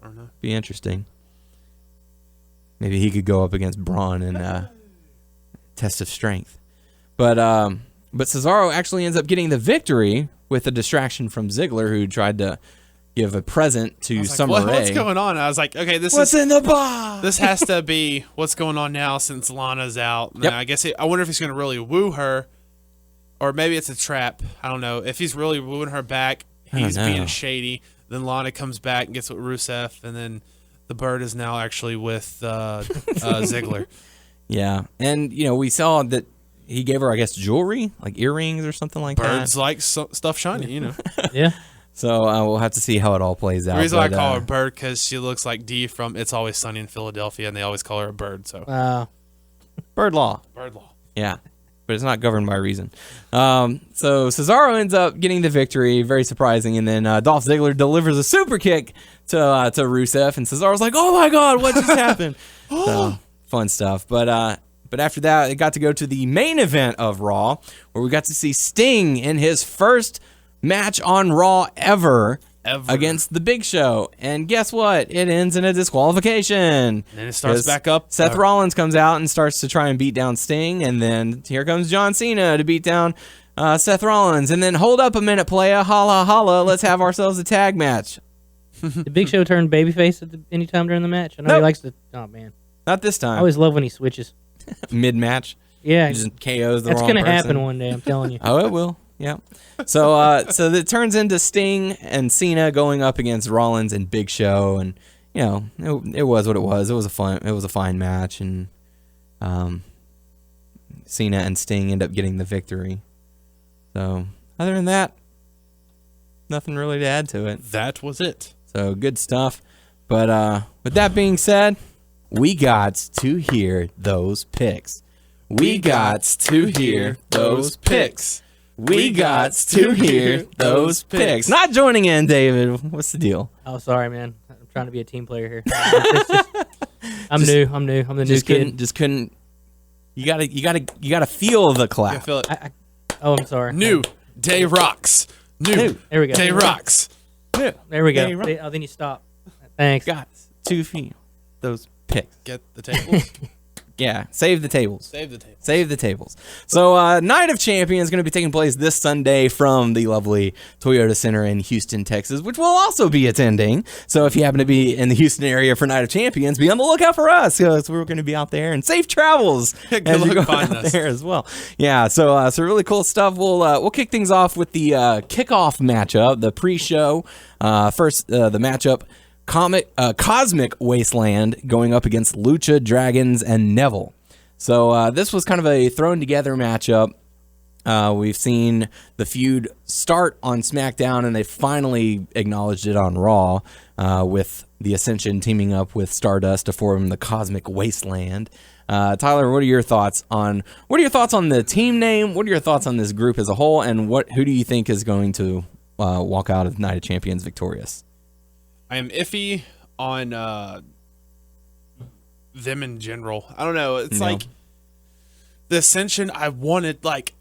I don't know. Be interesting. Maybe he could go up against Braun in test of strength. But Cesaro actually ends up getting the victory with a distraction from Ziggler, who tried to give a present to Summer Rae. What's going on? I was like, okay, What's in the box? This has to be what's going on now since Lana's out. Yep. I guess I wonder if he's going to really woo her, or maybe it's a trap. I don't know. If he's really wooing her back, he's I don't know. being shady. Then Lana comes back and gets with Rusev, and then the bird is now actually with Ziggler. Yeah, and we saw that he gave her, I guess, jewelry, like earrings or something like Birds that. like stuff shiny, Yeah. So we'll have to see how it all plays out. The reason I but, call her Bird because she looks like Dee from It's Always Sunny in Philadelphia, and they always call her a bird. So Bird Law. bird law. Yeah, but it's not governed by reason. So Cesaro ends up getting the victory, very surprising, and then Dolph Ziggler delivers a super kick to Rusev, and Cesaro's like, "Oh my God, what just happened?" So fun stuff. But after that, it got to go to the main event of Raw, where we got to see Sting in his first match on Raw ever against The Big Show. And guess what? It ends in a disqualification. And then it starts 'Cause back up. Seth Rollins comes out and starts to try and beat down Sting, and then here comes John Cena to beat down Seth Rollins. And then hold up a minute, playa, holla, holla, let's have ourselves a tag match. The Big Show turned babyface any time during the match. I know Nope. he likes to. Oh man. Not this I time. always love when he switches. Mid-match. Yeah, Just KOs the that's wrong gonna person. happen one day. I'm telling you. Oh, it will. Yeah. So so it turns into Sting and Cena going up against Rollins and Big Show, and you know it was what it was. It was a fine match, and Cena and Sting end up getting the victory. So other than that, nothing really to add to it. That was it. So good stuff. But with that being said, we got to hear those picks. We got to hear those picks. We got to hear those picks. Not joining in, David. What's the deal? Oh, sorry, man. I'm trying to be a team player here. I'm new. I'm the new kid. Just couldn't. You gotta feel the clap. I feel it. I'm sorry. New day rocks. New. There we go. Day rocks. There we go. Day rock. Oh, then you stop. Thanks. Got to feel those picks. Get the tables. Yeah, save the tables. Save the tables. Save the tables. So, Night of Champions is going to be taking place this Sunday from the lovely Toyota Center in Houston, Texas, which we'll also be attending. So, if you happen to be in the Houston area for Night of Champions, be on the lookout for us, because we're going to be out there. And safe travels as you go out there as well. Yeah, so really cool stuff. We'll kick things off with the kickoff matchup, the pre-show. First, the matchup. Cosmic Wasteland going up against Lucha Dragons and Neville. So this was kind of a thrown together matchup. We've seen the feud start on SmackDown, and they finally acknowledged it on Raw with the Ascension teaming up with Stardust to form the Cosmic Wasteland. Tyler, what are your thoughts on the team name? What are your thoughts on this group as a whole? And who do you think is going to walk out of Night of Champions victorious? I am iffy on them in general. I don't know. It's like the Ascension. I wanted like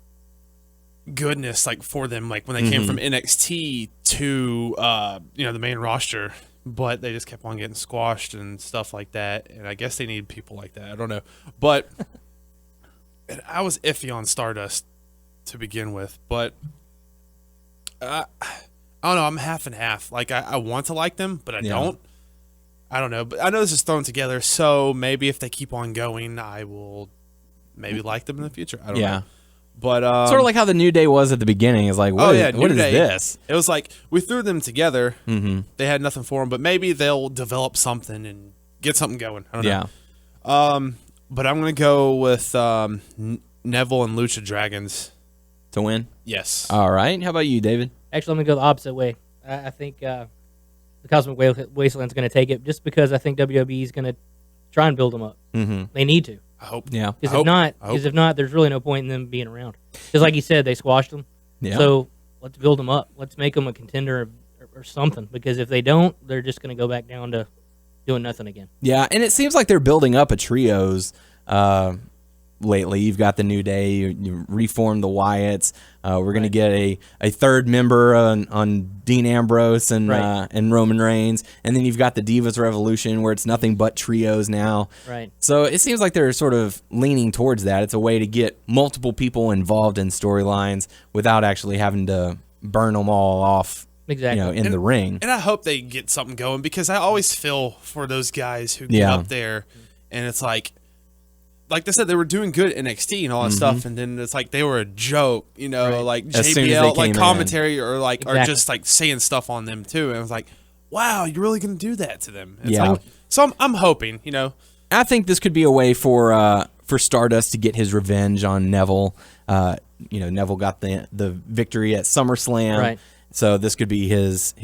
goodness, like for them, like when they came from NXT to the main roster, but they just kept on getting squashed and stuff like that. And I guess they need people like that. I don't know, but I was iffy on Stardust to begin with, but. I don't know. I'm half and half. Like, I want to like them, but I don't. I don't know. But I know this is thrown together, so maybe if they keep on going, I will maybe like them in the future. I don't know. But sort of like how the New Day was at the beginning. It's like, what is this? It was like we threw them together. Mm-hmm. They had nothing for them, but maybe they'll develop something and get something going. I don't know. But I'm going to go with Neville and Lucha Dragons. To win? Yes. All right. How about you, David? Actually, I'm going to go the opposite way. I think the Cosmic Wasteland's going to take it just because I think WWE is going to try and build them up. Mm-hmm. They need to. I hope. Yeah. Because if not, there's really no point in them being around. Because like you said, they squashed them. Yeah. So let's build them up. Let's make them a contender or something. Because if they don't, they're just going to go back down to doing nothing again. Yeah, and it seems like they're building up a trios lately. You've got the New Day, you reformed the Wyatts. We're going to get a third member on Dean Ambrose and Roman Reigns, and then you've got the Divas Revolution where it's nothing but trios now. Right. So it seems like they're sort of leaning towards that. It's a way to get multiple people involved in storylines without actually having to burn them all off. Exactly. In the ring. And I hope they get something going because I always feel for those guys who get up there and it's like they said, they were doing good at NXT and all that stuff, and then it's like they were a joke, like JBL, like commentary or just like saying stuff on them too. And I was like, wow, you're really going to do that to them? It's like, so I'm hoping, I think this could be a way for Stardust to get his revenge on Neville. Neville got the victory at SummerSlam. Right. So this could be his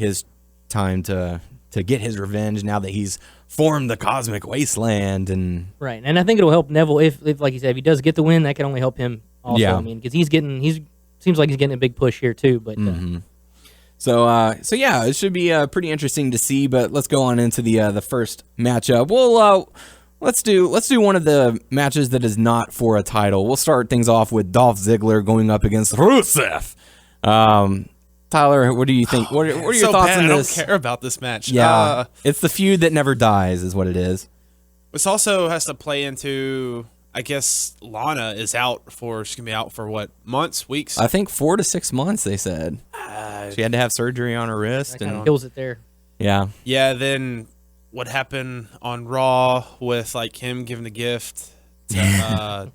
time to get his revenge now that he's formed the Cosmic Wasteland. And I think it'll help Neville if like you said, if he does get the win, that can only help him also. Yeah. I mean, because seems like he's getting a big push here too. But So it should be pretty interesting to see. But let's go on into the first matchup. Well, let's do one of the matches that is not for a title. We'll start things off with Dolph Ziggler going up against Rusev. Tyler, what do you think? What are your thoughts on this? I don't care about this match. Yeah, it's the feud that never dies, is what it is. This also has to play into, I guess, Lana is she's going to be out for what, months, weeks? I think 4 to 6 months, they said. She had to have surgery on her wrist. That kind of kills it there. Yeah. Yeah, then what happened on Raw with like him giving a gift to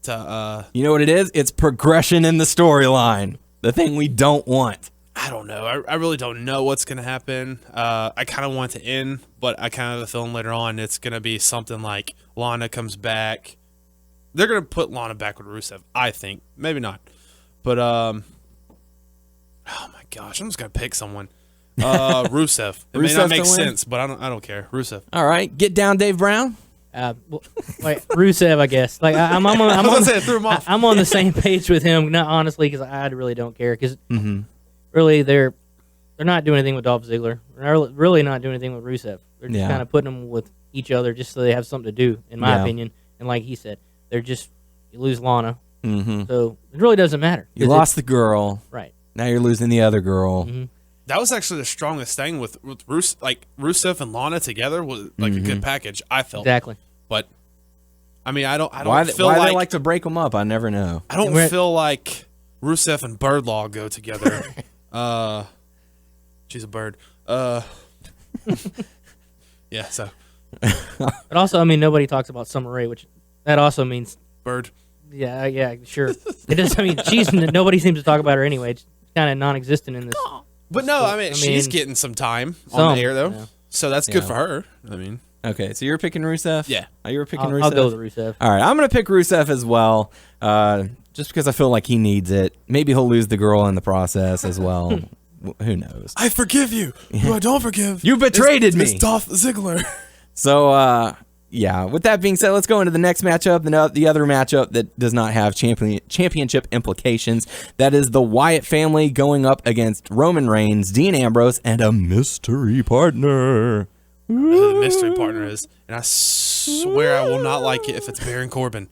You know what it is? It's progression in the storyline. The thing we don't want. I don't know. I really don't know what's going to happen. I kind of want it to end, but I kind of have a feeling later on it's going to be something like Lana comes back. They're going to put Lana back with Rusev, I think. Maybe not. But, oh my gosh, I'm just going to pick someone. Rusev. It may Rusev not make to win? sense, but I don't care. Rusev. All right, get down, Dave Brown. Like Rusev, I guess. Like I'm I was going to say, I threw him off. I'm on the same page with him. Not honestly, because I really don't care. Because really, they're not doing anything with Dolph Ziggler. They're really not doing anything with Rusev. They're just kind of putting them with each other just so they have something to do, in my opinion. And like he said, they're just you lose Lana, so it really doesn't matter. You lost the girl. Right. Now you're losing the other girl. That was actually the strongest thing with Rusev and Lana together was like a good package. I felt Exactly. but I mean I don't Why feel they like like to break them up? I never know. I don't feel like Rusev and Birdlaw go together. She's a bird. Yeah. So But also, I mean, nobody talks about Summer Rae, which that also means bird. yeah, sure. It does. I mean, nobody seems to talk about her anyway. It's kind of non-existent in this. But no, I mean she's getting some time on the air though, so that's good for her. I mean, Okay, so you're picking Rusev? Yeah. Oh, you were picking Rusev? I'll go with Rusev. All right, I'm going to pick Rusev as well, just because I feel like he needs it. Maybe he'll lose the girl in the process as well. Who knows? I forgive you. Who I don't forgive. You betrayed me. It's Dolph Ziggler. So, yeah, with that being said, let's go into the next matchup, the other matchup that does not have championship implications. That is the Wyatt family going up against Roman Reigns, Dean Ambrose, and a mystery partner. Who the mystery partner is, and I swear I will not like it if it's Baron Corbin.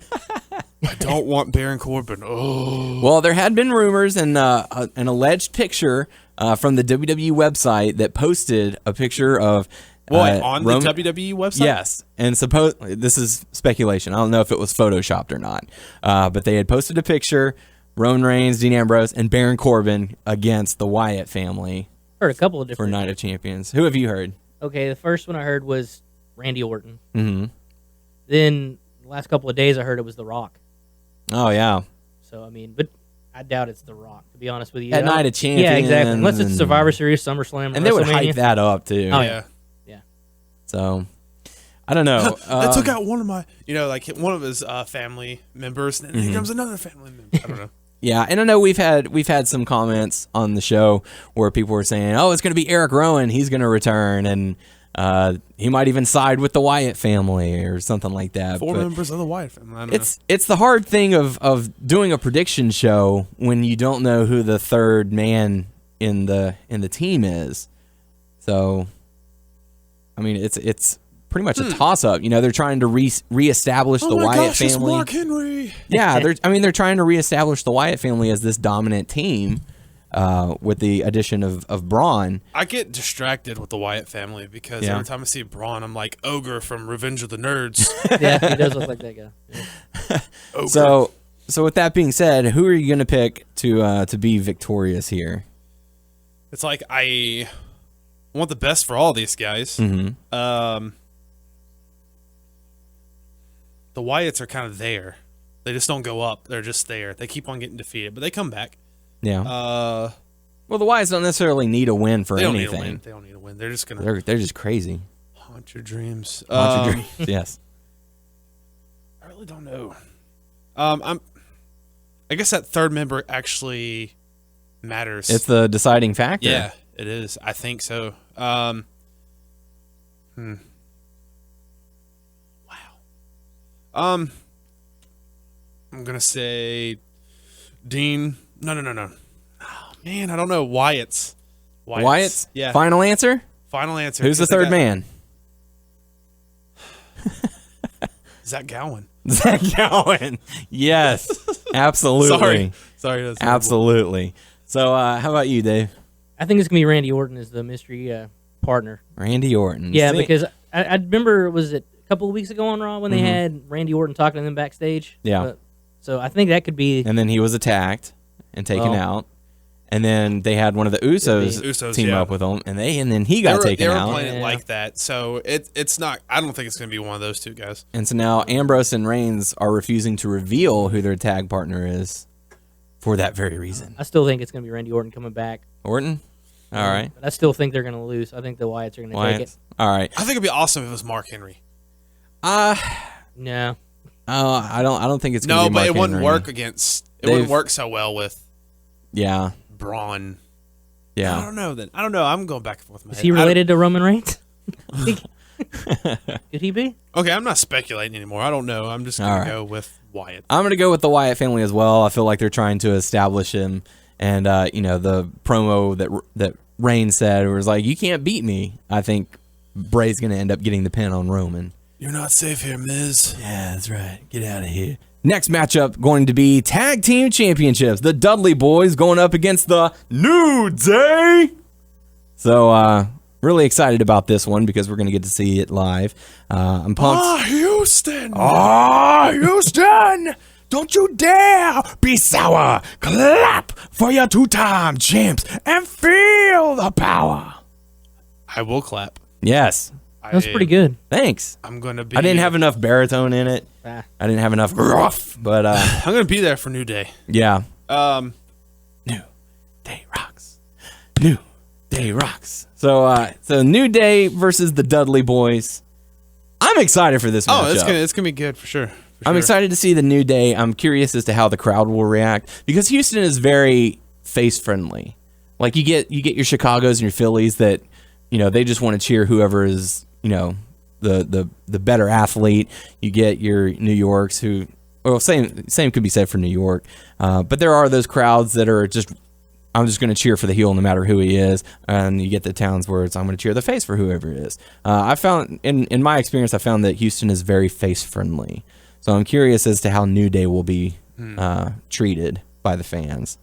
I don't want Baron Corbin. Oh. Well, there had been rumors and an alleged picture from the WWE website that posted a picture of on the WWE website? Yes, and this is speculation. I don't know if it was photoshopped or not, but they had posted a picture: Roman Reigns, Dean Ambrose, and Baron Corbin against the Wyatt family. Heard a couple of for different Night of Champions. Who have you heard? Okay, the first one I heard was Randy Orton. Mm-hmm. Then the last couple of days I heard it was The Rock. Oh yeah. So I mean, but I doubt it's The Rock, to be honest with you. At Night of Champions. Yeah, exactly. Unless it's Survivor Series, SummerSlam, and they would hype that up too. Oh yeah. So, I don't know. I took out one of my, one of his family members, and then here comes another family member. I don't know. Yeah, and I know we've had some comments on the show where people were saying, "Oh, it's going to be Eric Rowan. He's going to return, and he might even side with the Wyatt family or something like that." Four But members of the Wyatt family. I don't know. it's the hard thing of doing a prediction show when you don't know who the third man in the team is. So, I mean, it's pretty much a toss-up. They're trying to reestablish the Wyatt family. It's Mark Henry. Yeah, they're trying to reestablish the Wyatt family as this dominant team with the addition of Braun. I get distracted with the Wyatt family because every time I see Braun, I'm like Ogre from Revenge of the Nerds. Yeah, he does look like that guy. Yeah. So with that being said, who are you going to pick to be victorious here? It's like I want the best for all these guys. Mm-hmm. The Wyatts are kind of there. They just don't go up. They're just there. They keep on getting defeated, but they come back. Yeah. Well, the Wyatts don't necessarily need a win for anything. They don't need a win. They're just gonna. They're just crazy. Haunt your dreams. Haunt your dreams. Yes. I really don't know. I guess that third member actually matters. It's the deciding factor. Yeah, it is. I think so. Wow. I'm gonna say Dean. No. Oh, man, I don't know. Wyatt's. Yeah. Final answer? Final answer. Who's the third man? Zach Gowen. Zach Gowen. Yes. Absolutely. Sorry. That's absolutely. So, how about you, Dave? I think it's going to be Randy Orton as the mystery partner. Randy Orton. Yeah, because I remember, was it a couple of weeks ago on Raw when they had Randy Orton talking to them backstage? Yeah. So I think that could be... And then he was attacked and taken out. And then they had one of the Usos team up with them, and then he got taken out. They were playing it like that, so it's not. I don't think it's going to be one of those two guys. And so now Ambrose and Reigns are refusing to reveal who their tag partner is for that very reason. I still think it's going to be Randy Orton coming back. Orton? All right. But I still think they're going to lose. I think the Wyatts are going to take it. All right. I think it'd be awesome if it was Mark Henry. No. I don't think it's going to be Mark but it wouldn't Henry. work against. It wouldn't work so well with. Yeah. Braun. Yeah. I don't know. I'm going back and forth. Is he related to Roman Reigns? Could he be? Okay, I'm not speculating anymore. I don't know. I'm just going to go with Wyatt. I'm going to go with the Wyatt family as well. I feel like they're trying to establish him. And, the promo that Reigns said was like, you can't beat me. I think Bray's going to end up getting the pin on Roman. You're not safe here, Miz. Yeah, that's right. Get out of here. Next matchup going to be Tag Team Championships. The Dudley Boys going up against the New Day. So, really excited about this one because we're going to get to see it live. I'm pumped. Houston! Houston! Don't you dare be sour. Clap for your two-time champs and feel the power. I will clap. Yes. That was pretty good. Thanks. I'm going to be... I didn't have enough baritone in it. I didn't have enough gruff, but... I'm going to be there for New Day. Yeah. New Day rocks. New Day rocks. So New Day versus the Dudley Boys. I'm excited for this matchup. It's gonna be good for sure. I'm excited to see the New Day. I'm curious as to how the crowd will react because Houston is very face friendly. Like you get your Chicagos and your Phillies that, they just want to cheer whoever is, the better athlete. You get your New Yorks who, well, same could be said for New York. But there are those crowds that are just, I'm just going to cheer for the heel no matter who he is. And you get the towns where it's, I'm going to cheer the face for whoever it is. I found, in my experience, I found that Houston is very face friendly. So I'm curious as to how New Day will be treated by the fans.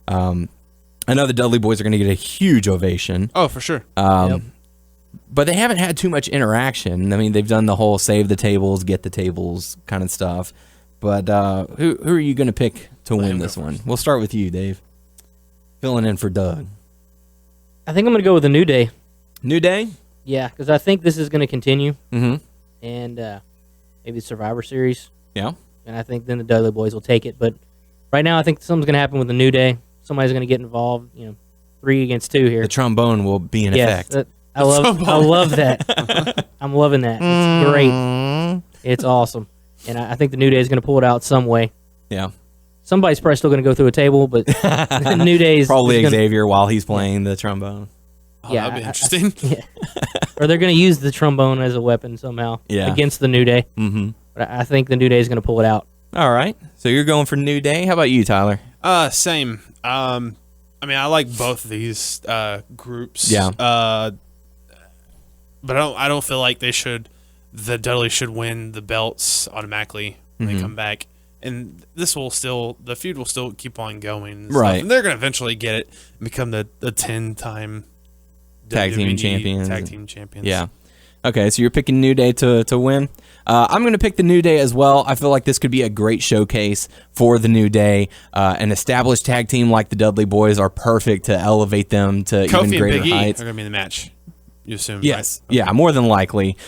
I know the Dudley Boys are going to get a huge ovation. Oh, for sure. But they haven't had too much interaction. I mean, they've done the whole save the tables, get the tables kind of stuff. But who are you going to pick to win this one? We'll start with you, Dave. Filling in for Doug. I think I'm going to go with the New Day. New Day? Yeah, because I think this is going to continue. Mm-hmm. And maybe the Survivor Series. Yeah. And I think then the Dudley Boys will take it. But right now, I think something's going to happen with the New Day. Somebody's going to get involved. 3 against 2 here. The trombone will be in effect. I love that. I'm loving that. It's great. It's awesome. And I think the New Day is going to pull it out some way. Yeah. Somebody's probably still going to go through a table, but the New Day is probably Xavier while he's playing the trombone. Oh, yeah, that'd be interesting. Yeah. Or they're going to use the trombone as a weapon somehow against the New Day. Mm-hmm. But I think the New Day is going to pull it out. All right. So you're going for New Day. How about you, Tyler? Same. I mean, I like both of these groups. Yeah. But I don't feel like the Dudley should win the belts automatically when they come back. And the feud will still keep on going. And right. Stuff. And they're going to eventually get it and become the 10-time tag team champions. Tag team champions. Yeah. Okay, so you're picking New Day to win. I'm going to pick the New Day as well. I feel like this could be a great showcase for the New Day. An established tag team like the Dudley Boys are perfect to elevate them to Kofi even greater and Big heights. E are going to be in the match. You assume? Yes. Right? Yeah, more than likely.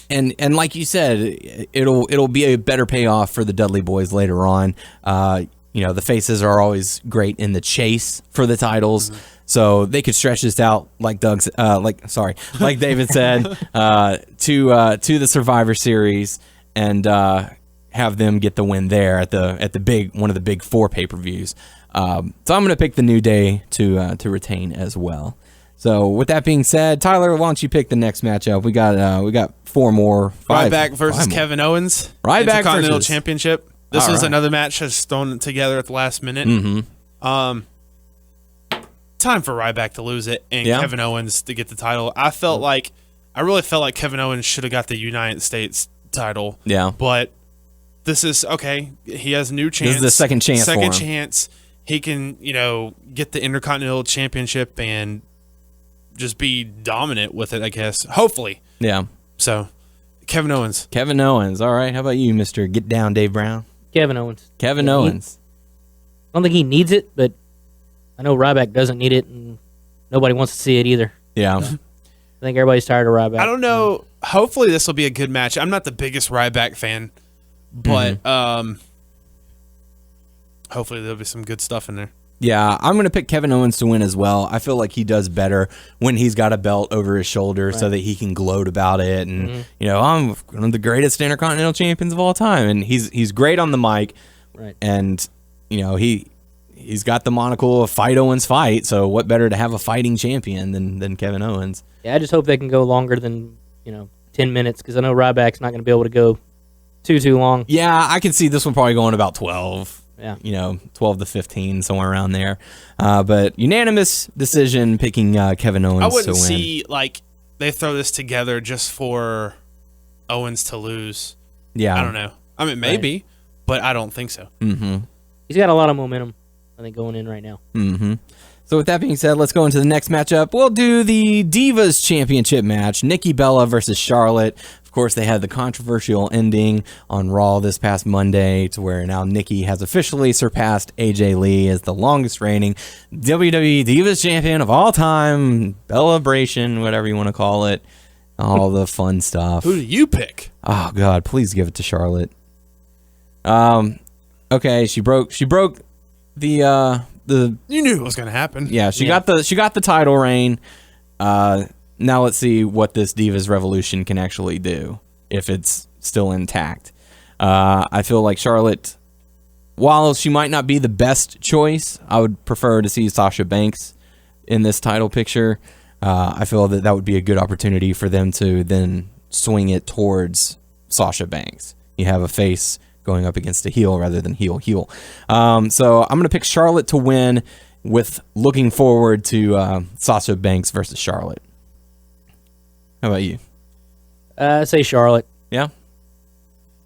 And like you said, it'll be a better payoff for the Dudley Boys later on. The faces are always great in the chase for the titles. Mm-hmm. So they could stretch this out, like David said, to the Survivor Series and have them get the win there at one of the big 4 pay-per-views. So I'm going to pick the New Day to retain as well. So with that being said, Tyler, why don't you pick the next matchup? We got 5 Ryback versus Kevin Owens. Ryback Intercontinental versus Championship. This was another match that's thrown together at the last minute. Mm-hmm. Time for Ryback to lose it and Kevin Owens to get the title. I really felt like Kevin Owens should have got the United States title. Yeah. But this is okay. He has a new chance. This is the second chance for him. Chance. He can, get the Intercontinental Championship and just be dominant with it, I guess. Hopefully. Yeah. So, Kevin Owens. All right. How about you, Mr. Get Down Dave Brown? Kevin Owens. Kevin Owens. don't think he needs it, but I know Ryback doesn't need it, and nobody wants to see it either. Yeah. I think everybody's tired of Ryback. I don't know. Hopefully this will be a good match. I'm not the biggest Ryback fan, but hopefully there'll be some good stuff in there. Yeah, I'm going to pick Kevin Owens to win as well. I feel like he does better when he's got a belt over his shoulder so that he can gloat about it. And, I'm one of the greatest Intercontinental champions of all time. And he's great on the mic. Right. And, he's got the monocle of Fight Owens Fight. So what better to have a fighting champion than Kevin Owens? Yeah, I just hope they can go longer than, 10 minutes because I know Ryback's not going to be able to go too long. Yeah, I can see this one probably going about 12. Yeah. 12 to 15, somewhere around there. But unanimous decision picking Kevin Owens to win. I wouldn't see, they throw this together just for Owens to lose. Yeah. I don't know. I mean, maybe, but I don't think so. Mm-hmm. He's got a lot of momentum, I think, going in right now. Mm-hmm. So with that being said, let's go into the next matchup. We'll do the Divas Championship match. Nikki Bella versus Charlotte. Of course, they had the controversial ending on Raw this past Monday to where now Nikki has officially surpassed AJ Lee as the longest reigning WWE Divas Champion of all time. Bellabration, whatever you want to call it. All the fun stuff. Who do you pick? Oh, God, please give it to Charlotte. Okay, she broke the You knew it was going to happen. yeah, she got the title reign. Now let's see what this Divas Revolution can actually do if it's still intact. I feel like Charlotte, while she might not be the best choice, I would prefer to see Sasha Banks in this title picture. I feel that would be a good opportunity for them to then swing it towards Sasha Banks. You have a face going up against a heel rather than heel. So I'm going to pick Charlotte to win with looking forward to Sasha Banks versus Charlotte. How about you? I say Charlotte. Yeah?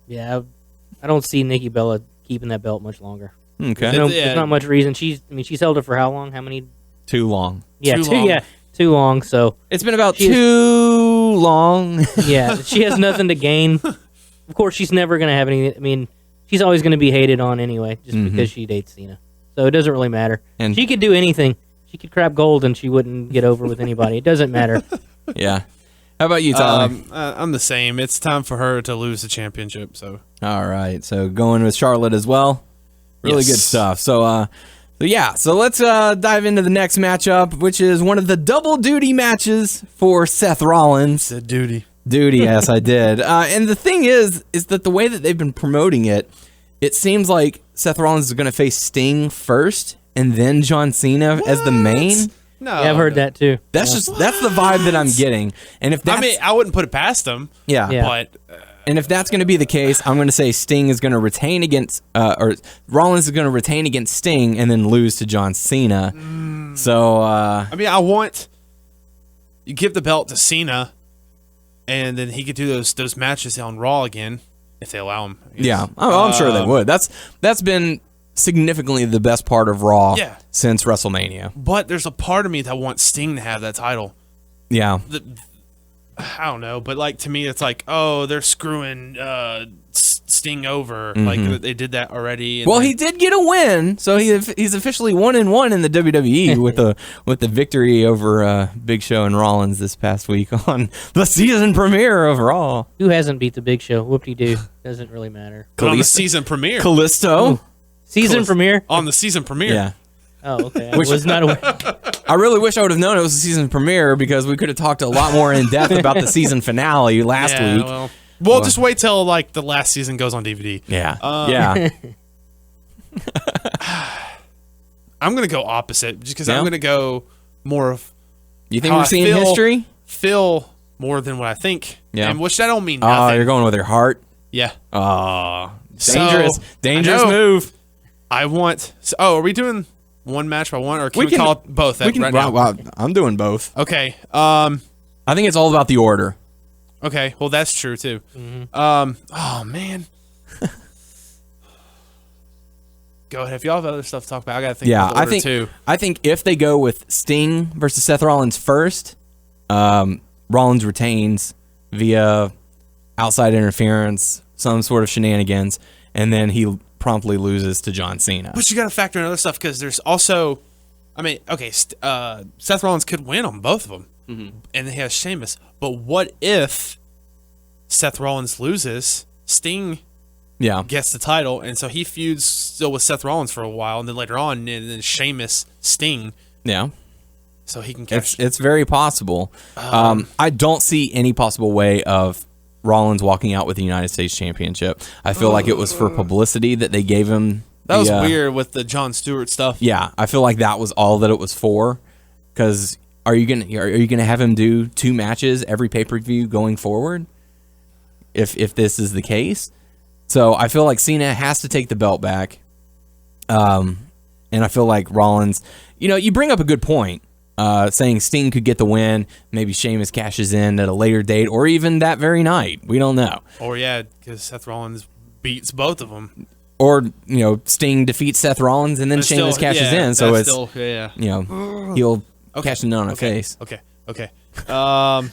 Yeah, I don't see Nikki Bella keeping that belt much longer. Okay. There's not much reason. She's held it for how long? How many? Too long. Yeah, Too long. Yeah, too long. So It's been about too long. yeah, she has nothing to gain. Of course, she's never going to have any. I mean, she's always going to be hated on anyway, just because she dates Cena. So it doesn't really matter. And- she could do anything. She could crap gold and she wouldn't get over with anybody. It doesn't matter. Yeah. How about you, Tyler? I'm the same. It's time for her to lose the championship. So All right. So going with Charlotte as well. Really Yes. good stuff. So let's dive into the next matchup, which is one of the double duty matches for Seth Rollins. the duty. Duty, yes, I did. And the thing is that the way that they've been promoting it, it seems like Seth Rollins is going to face Sting first and then John Cena as the main. No, Yeah, I've heard that too. That's that's the vibe that I'm getting. And if that's, I mean, I wouldn't put it past them. yeah. But And if that's going to be the case, I'm going to say Sting is going to retain against, or Rollins is going to retain against Sting and then lose to John Cena. So, I mean, you give the belt to Cena, and then he could do those matches on Raw again if they allow him. yeah, I'm sure they would. That's been significantly the best part of Raw since WrestleMania. But there's a part of me that wants Sting to have that title. Yeah. I don't know, but to me, it's like, oh, they're screwing Sting over. Like they did that already. And Well, he did get a win, so he's officially 1-1 in the WWE with the victory over Big Show and Rollins this past week on the season premiere of Raw. Who hasn't beat the Big Show? Whoop-de-doo. Doesn't really matter. But on the season premiere. Kalisto. Season premiere? On the season premiere. Yeah. Oh, okay. I was not aware. I really wish I would have known it was the season premiere because we could have talked a lot more in depth about the season finale last week. Well, just wait till the last season goes on DVD. Yeah. Yeah. I'm gonna go opposite just because Yeah? I'm gonna go more of You think how we're I seeing feel- history? feel more than what I think. Yeah. And which that don't mean Oh, nothing. you're going with your heart? Yeah. Oh. So, Dangerous I know. move. I want. Are we doing one match by one, or can we can- call it both? We can, right now? well, I'm doing both. Okay. I think it's all about the order. Okay. Well, that's true too. Mm-hmm. Oh man. Go ahead. If y'all have other stuff to talk about, I gotta think. Yeah, about the order too. I think if they go with Sting versus Seth Rollins first, Rollins retains via outside interference, some sort of shenanigans, and then he promptly loses to John Cena. But you got to factor in other stuff because there's also, I mean, okay, Seth Rollins could win on both of them, and he has Sheamus. But what if Seth Rollins loses, Sting gets the title, and so he feuds still with Seth Rollins for a while, and then later on, and then Sheamus, Sting. Yeah. So he can catch. It's very possible. I don't see any possible way of Rollins walking out with the United States Championship. I feel like it was for publicity that they gave him. That was weird with the Jon Stewart stuff. Yeah, I feel like that was all that it was for. Because are you gonna have him do 2 matches every pay-per-view going forward? If this is the case, so I feel like Cena has to take the belt back. And I feel like Rollins. You bring up a good point. Saying Sting could get the win, maybe Sheamus cashes in at a later date, or even that very night. We don't know. Or because Seth Rollins beats both of them. Or Sting defeats Seth Rollins and then Sheamus cashes in. So it's he'll cash in on a face. Okay. I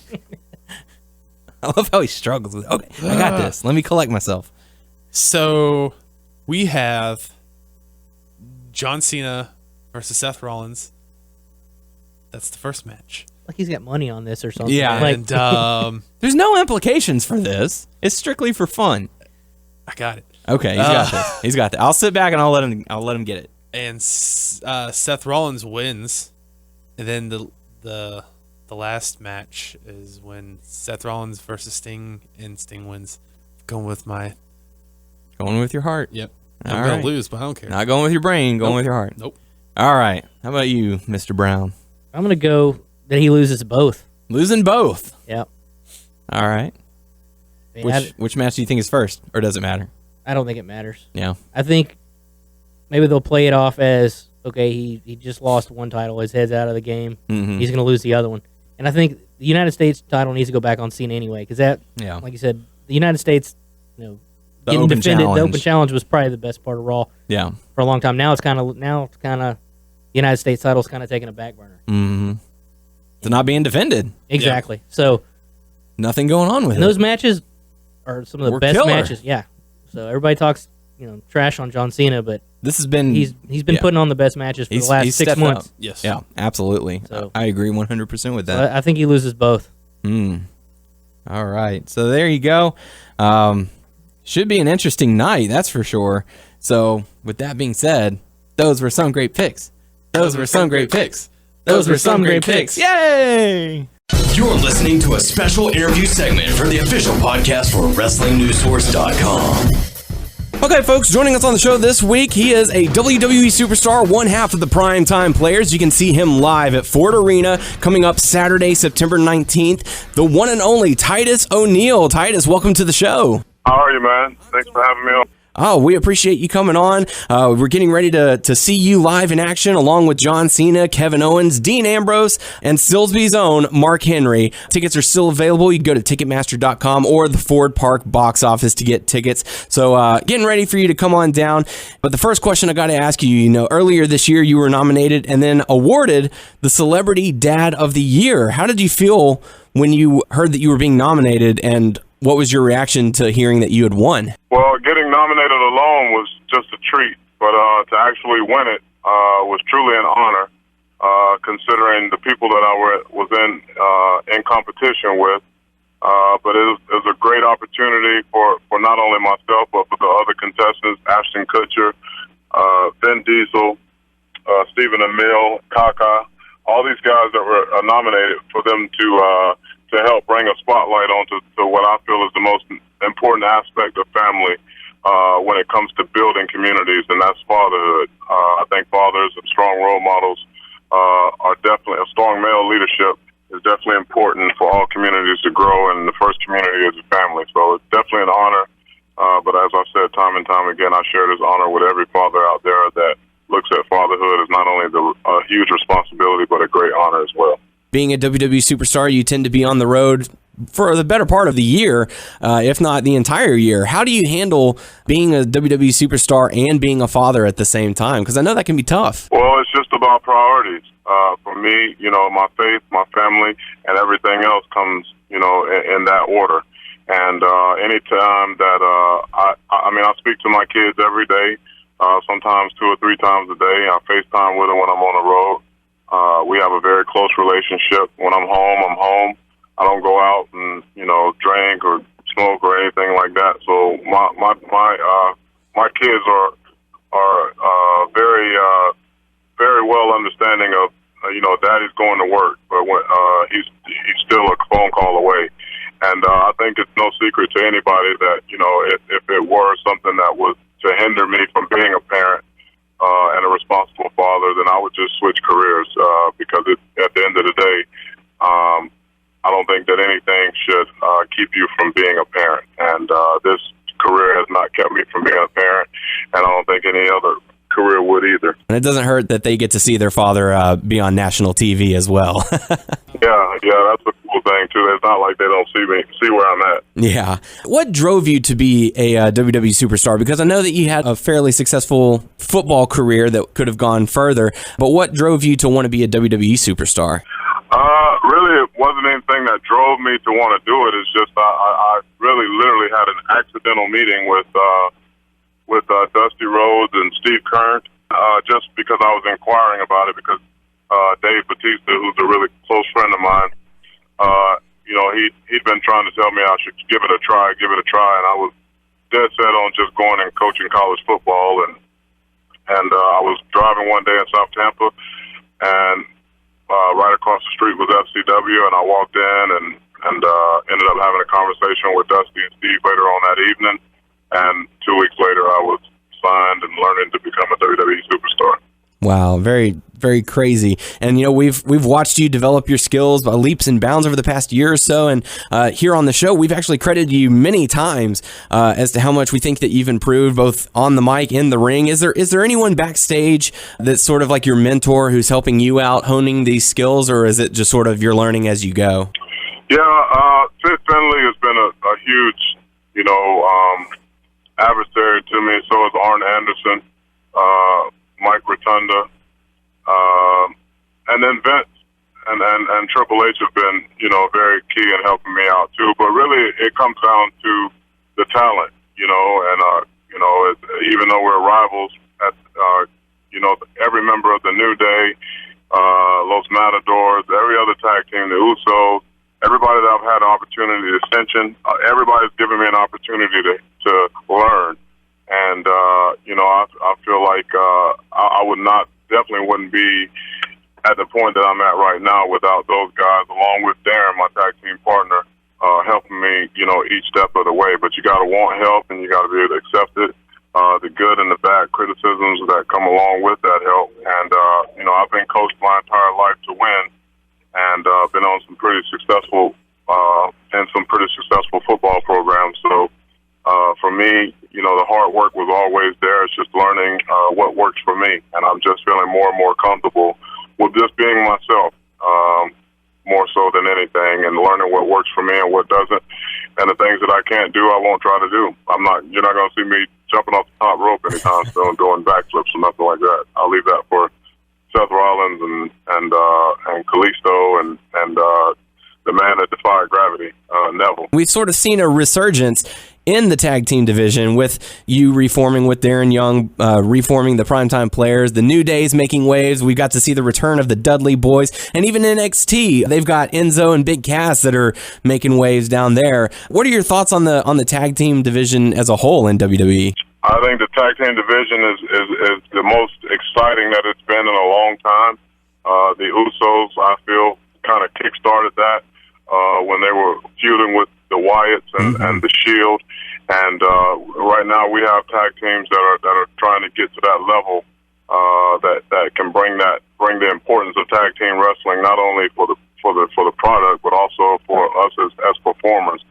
love how he struggles with it. Okay, I got this. Let me collect myself. So we have John Cena versus Seth Rollins. That's the first match. Like he's got money on this or something. Yeah, and there's no implications for this. It's strictly for fun. I got it. Okay, he's got this. He's got that. I'll sit back and I'll let him get it. And Seth Rollins wins, and then the last match is when Seth Rollins versus Sting, and Sting wins. Going with your heart. Yep. All I'm gonna right. lose, but I don't care. Not going with your brain. Going with your heart. Nope. All right. How about you, Mr. Brown? I'm going to go that he loses both. Losing both. Yep. All right. Which match do you think is first, or does it matter? I don't think it matters. Yeah. I think maybe they'll play it off as, okay, he just lost one title. His head's out of the game. Mm-hmm. He's going to lose the other one. And I think the United States title needs to go back on Cena anyway, because that, like you said, the United States, getting defended. The open challenge was probably the best part of Raw. Yeah. For a long time. Now it's kind of the United States title's kind of taking a back burner. Mm-hmm. It's not being defended. Exactly. Yeah. So nothing going on with it. Those matches are some of the best matches. Yeah. So everybody talks, trash on John Cena, but this has been he's been putting on the best matches for the last 6 months. Up. Yes. Yeah, absolutely. So, I agree 100% with that. So I think he loses both. All right. So there you go. Should be an interesting night, that's for sure. So with that being said, those were some great picks. Those were some great picks. Yay! You're listening to a special interview segment for the official podcast for WrestlingNewsSource.com. Okay, folks, joining us on the show this week, he is a WWE Superstar, one half of the Primetime Players. You can see him live at Ford Arena coming up Saturday, September 19th. The one and only Titus O'Neil. Titus, welcome to the show. How are you, man? Thanks for having me on. Oh, we appreciate you coming on. We're getting ready to see you live in action along with John Cena, Kevin Owens, Dean Ambrose, and Silsby's own Mark Henry. Tickets are still available. You can go to Ticketmaster.com or the Ford Park box office to get tickets. So getting ready for you to come on down. But the first question I got to ask you, earlier this year you were nominated and then awarded the Celebrity Dad of the Year. How did you feel when you heard that you were being nominated, and what was your reaction to hearing that you had won? Well, getting nominated alone was just a treat, but to actually win it was truly an honor, considering the people that I was in competition with. But it was a great opportunity for not only myself, but for the other contestants, Ashton Kutcher, Vin Diesel, Stephen Amell, Kaka, all these guys that were nominated, for them to help bring a spotlight onto what I feel is the most important aspect of family when it comes to building communities, and that's fatherhood. I think fathers and strong role models are definitely, a strong male leadership is definitely important for all communities to grow, and the first community is a family. So it's definitely an honor, but as I said time and time again, I share this honor with every father out there that looks at fatherhood as not only a huge responsibility, but a great honor as well. Being a WWE Superstar, you tend to be on the road for the better part of the year, if not the entire year. How do you handle being a WWE Superstar and being a father at the same time? Because I know that can be tough. Well, it's just about priorities. For me, my faith, my family, and everything else comes, in that order. And anytime that I mean, I speak to my kids every day, sometimes 2 or 3 times a day. I FaceTime with them when I'm on the road. We have a very close relationship. When I'm home, I'm home. I don't go out and drink or smoke or anything like that. So my kids are very well understanding of Daddy's going to work, but when he's still a phone call away. And I think it's no secret to anybody that if it were something that was to hinder me from being a parent and a responsible father, then I would just switch careers because at the end of the day, I don't think that anything should keep you from being a parent. And this career has not kept me from being a parent, and I don't think any other career would either. And it doesn't hurt that they get to see their father be on national TV as well. Yeah, that's a cool thing too. It's not like they don't see where I'm at. Yeah. What drove you to be a WWE superstar? Because I know that you had a fairly successful football career that could have gone further, but what drove you to want to be a WWE superstar? Really, it wasn't anything that drove me to want to do it. It's just I really literally had an accidental meeting with Dusty Rhodes and Steve Kern, just because I was inquiring about it, because Dave Bautista, who's a really close friend of mine, he'd been trying to tell me I should give it a try, and I was dead set on just going and coaching college football, and I was driving one day in South Tampa, and right across the street was FCW, and I walked in and ended up having a conversation with Dusty and Steve later on that evening. And 2 weeks later, I was signed and learning to become a WWE superstar. Wow, very, very crazy. And we've watched you develop your skills by leaps and bounds over the past year or so. And here on the show, we've actually credited you many times as to how much we think that you've improved, both on the mic, in the ring. Is there anyone backstage that's sort of like your mentor who's helping you out honing these skills, or is it just sort of you're learning as you go? Yeah, Sid Finley has been a huge, adversary to me. So is Arn Anderson, Mike Rotunda, and then Vince and Triple H have been, very key in helping me out too. But really, it comes down to the talent, even though we're rivals, every member of the New Day, Los Matadors, every other tag team, the Usos, everybody that I've had an opportunity to ascension, everybody's given me an opportunity to learn. And, I feel like I definitely wouldn't be at the point that I'm at right now without those guys, along with Darren, my tag team partner, helping me, each step of the way. But you got to want help, and you got to be able to accept it, the good and the bad criticisms that come along with that help. And, I've been coached my entire life to win, and been on some pretty successful football programs. So for me, the hard work was always there. It's just learning what works for me, and I'm just feeling more and more comfortable with just being myself, more so than anything, and learning what works for me and what doesn't. And the things that I can't do, I won't try to do. You're not going to see me jumping off the top rope anytime soon, doing backflips or nothing like that. I'll leave that for Seth Rollins and Kalisto and the man that defied gravity, Neville. We've sort of seen a resurgence in the tag team division with you reforming with Darren Young, reforming the Primetime Players, the New Day's making waves. We got to see the return of the Dudley Boys, and even NXT. They've got Enzo and Big Cass that are making waves down there. What are your thoughts on the tag team division as a whole in WWE? I think the tag team division is the most exciting that it's been in a long time. The Usos, I feel, kind of kick-started that when they were feuding with the Wyatts and the Shield. And right now we have tag teams that are trying to get to that level that can bring the importance of tag team wrestling not only for the product but also for us as performers.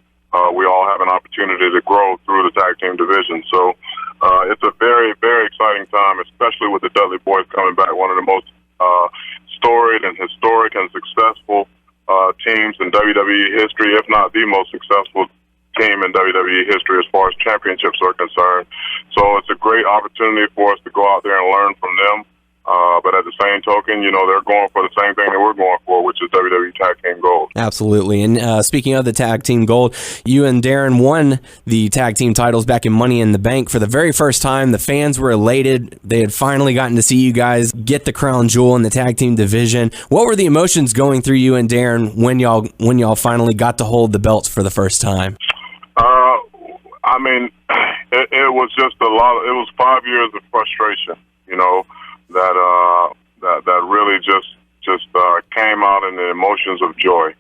We all have an opportunity to grow through the tag team division. So it's a very, very exciting time, especially with the Dudley Boys coming back, one of the most storied and historic and successful teams in WWE history, if not the most successful team in WWE history as far as championships are concerned. So it's a great opportunity for us to go out there and learn from them But at the same token, they're going for the same thing that we're going for, which is WWE Tag Team Gold. Absolutely. And speaking of the Tag Team Gold, you and Darren won the Tag Team titles back in Money in the Bank for the very first time. The fans were elated. They had finally gotten to see you guys get the crown jewel in the Tag Team division. What were the emotions going through you and Darren when y'all finally got to hold the belts for the first time? I mean, it was just a lot. It was 5 years of frustration, that really just came out in the emotions of joy.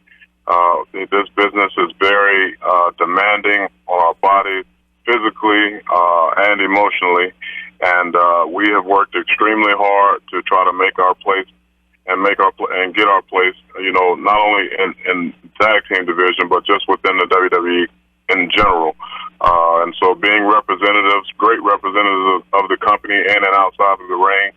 This business is very demanding on our bodies, physically and emotionally, and we have worked extremely hard to try to make our place and get our place. Not only in tag team division, but just within the WWE in general. And so, being great representatives of the company in and outside of the ring.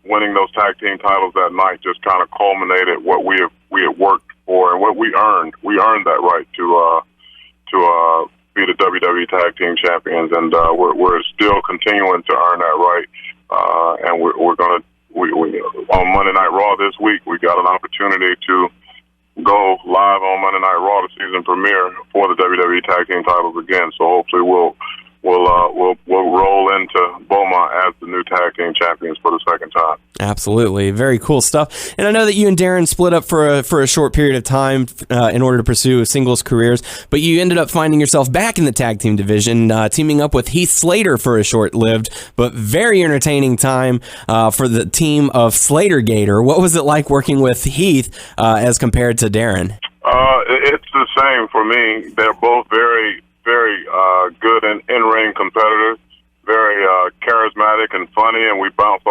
Winning those tag team titles that night just kind of culminated what we had worked for and what we earned. We earned that right to be the WWE Tag Team Champions, and we're still continuing to earn that right. And we're gonna on Monday Night Raw this week. We got an opportunity to go live on Monday Night Raw, the season premiere for the WWE Tag Team titles again. So hopefully we'll roll into Beaumont as the new tag team champions for the second time. Absolutely. Very cool stuff. And I know that you and Darren split up for a short period of time in order to pursue singles careers, but you ended up finding yourself back in the tag team division, teaming up with Heath Slater for a short-lived but very entertaining time for the team of Slater Gator. What was it like working with Heath as compared to Darren? It's the same for me. They're both very good in-ring competitors, very charismatic and funny, and we bounce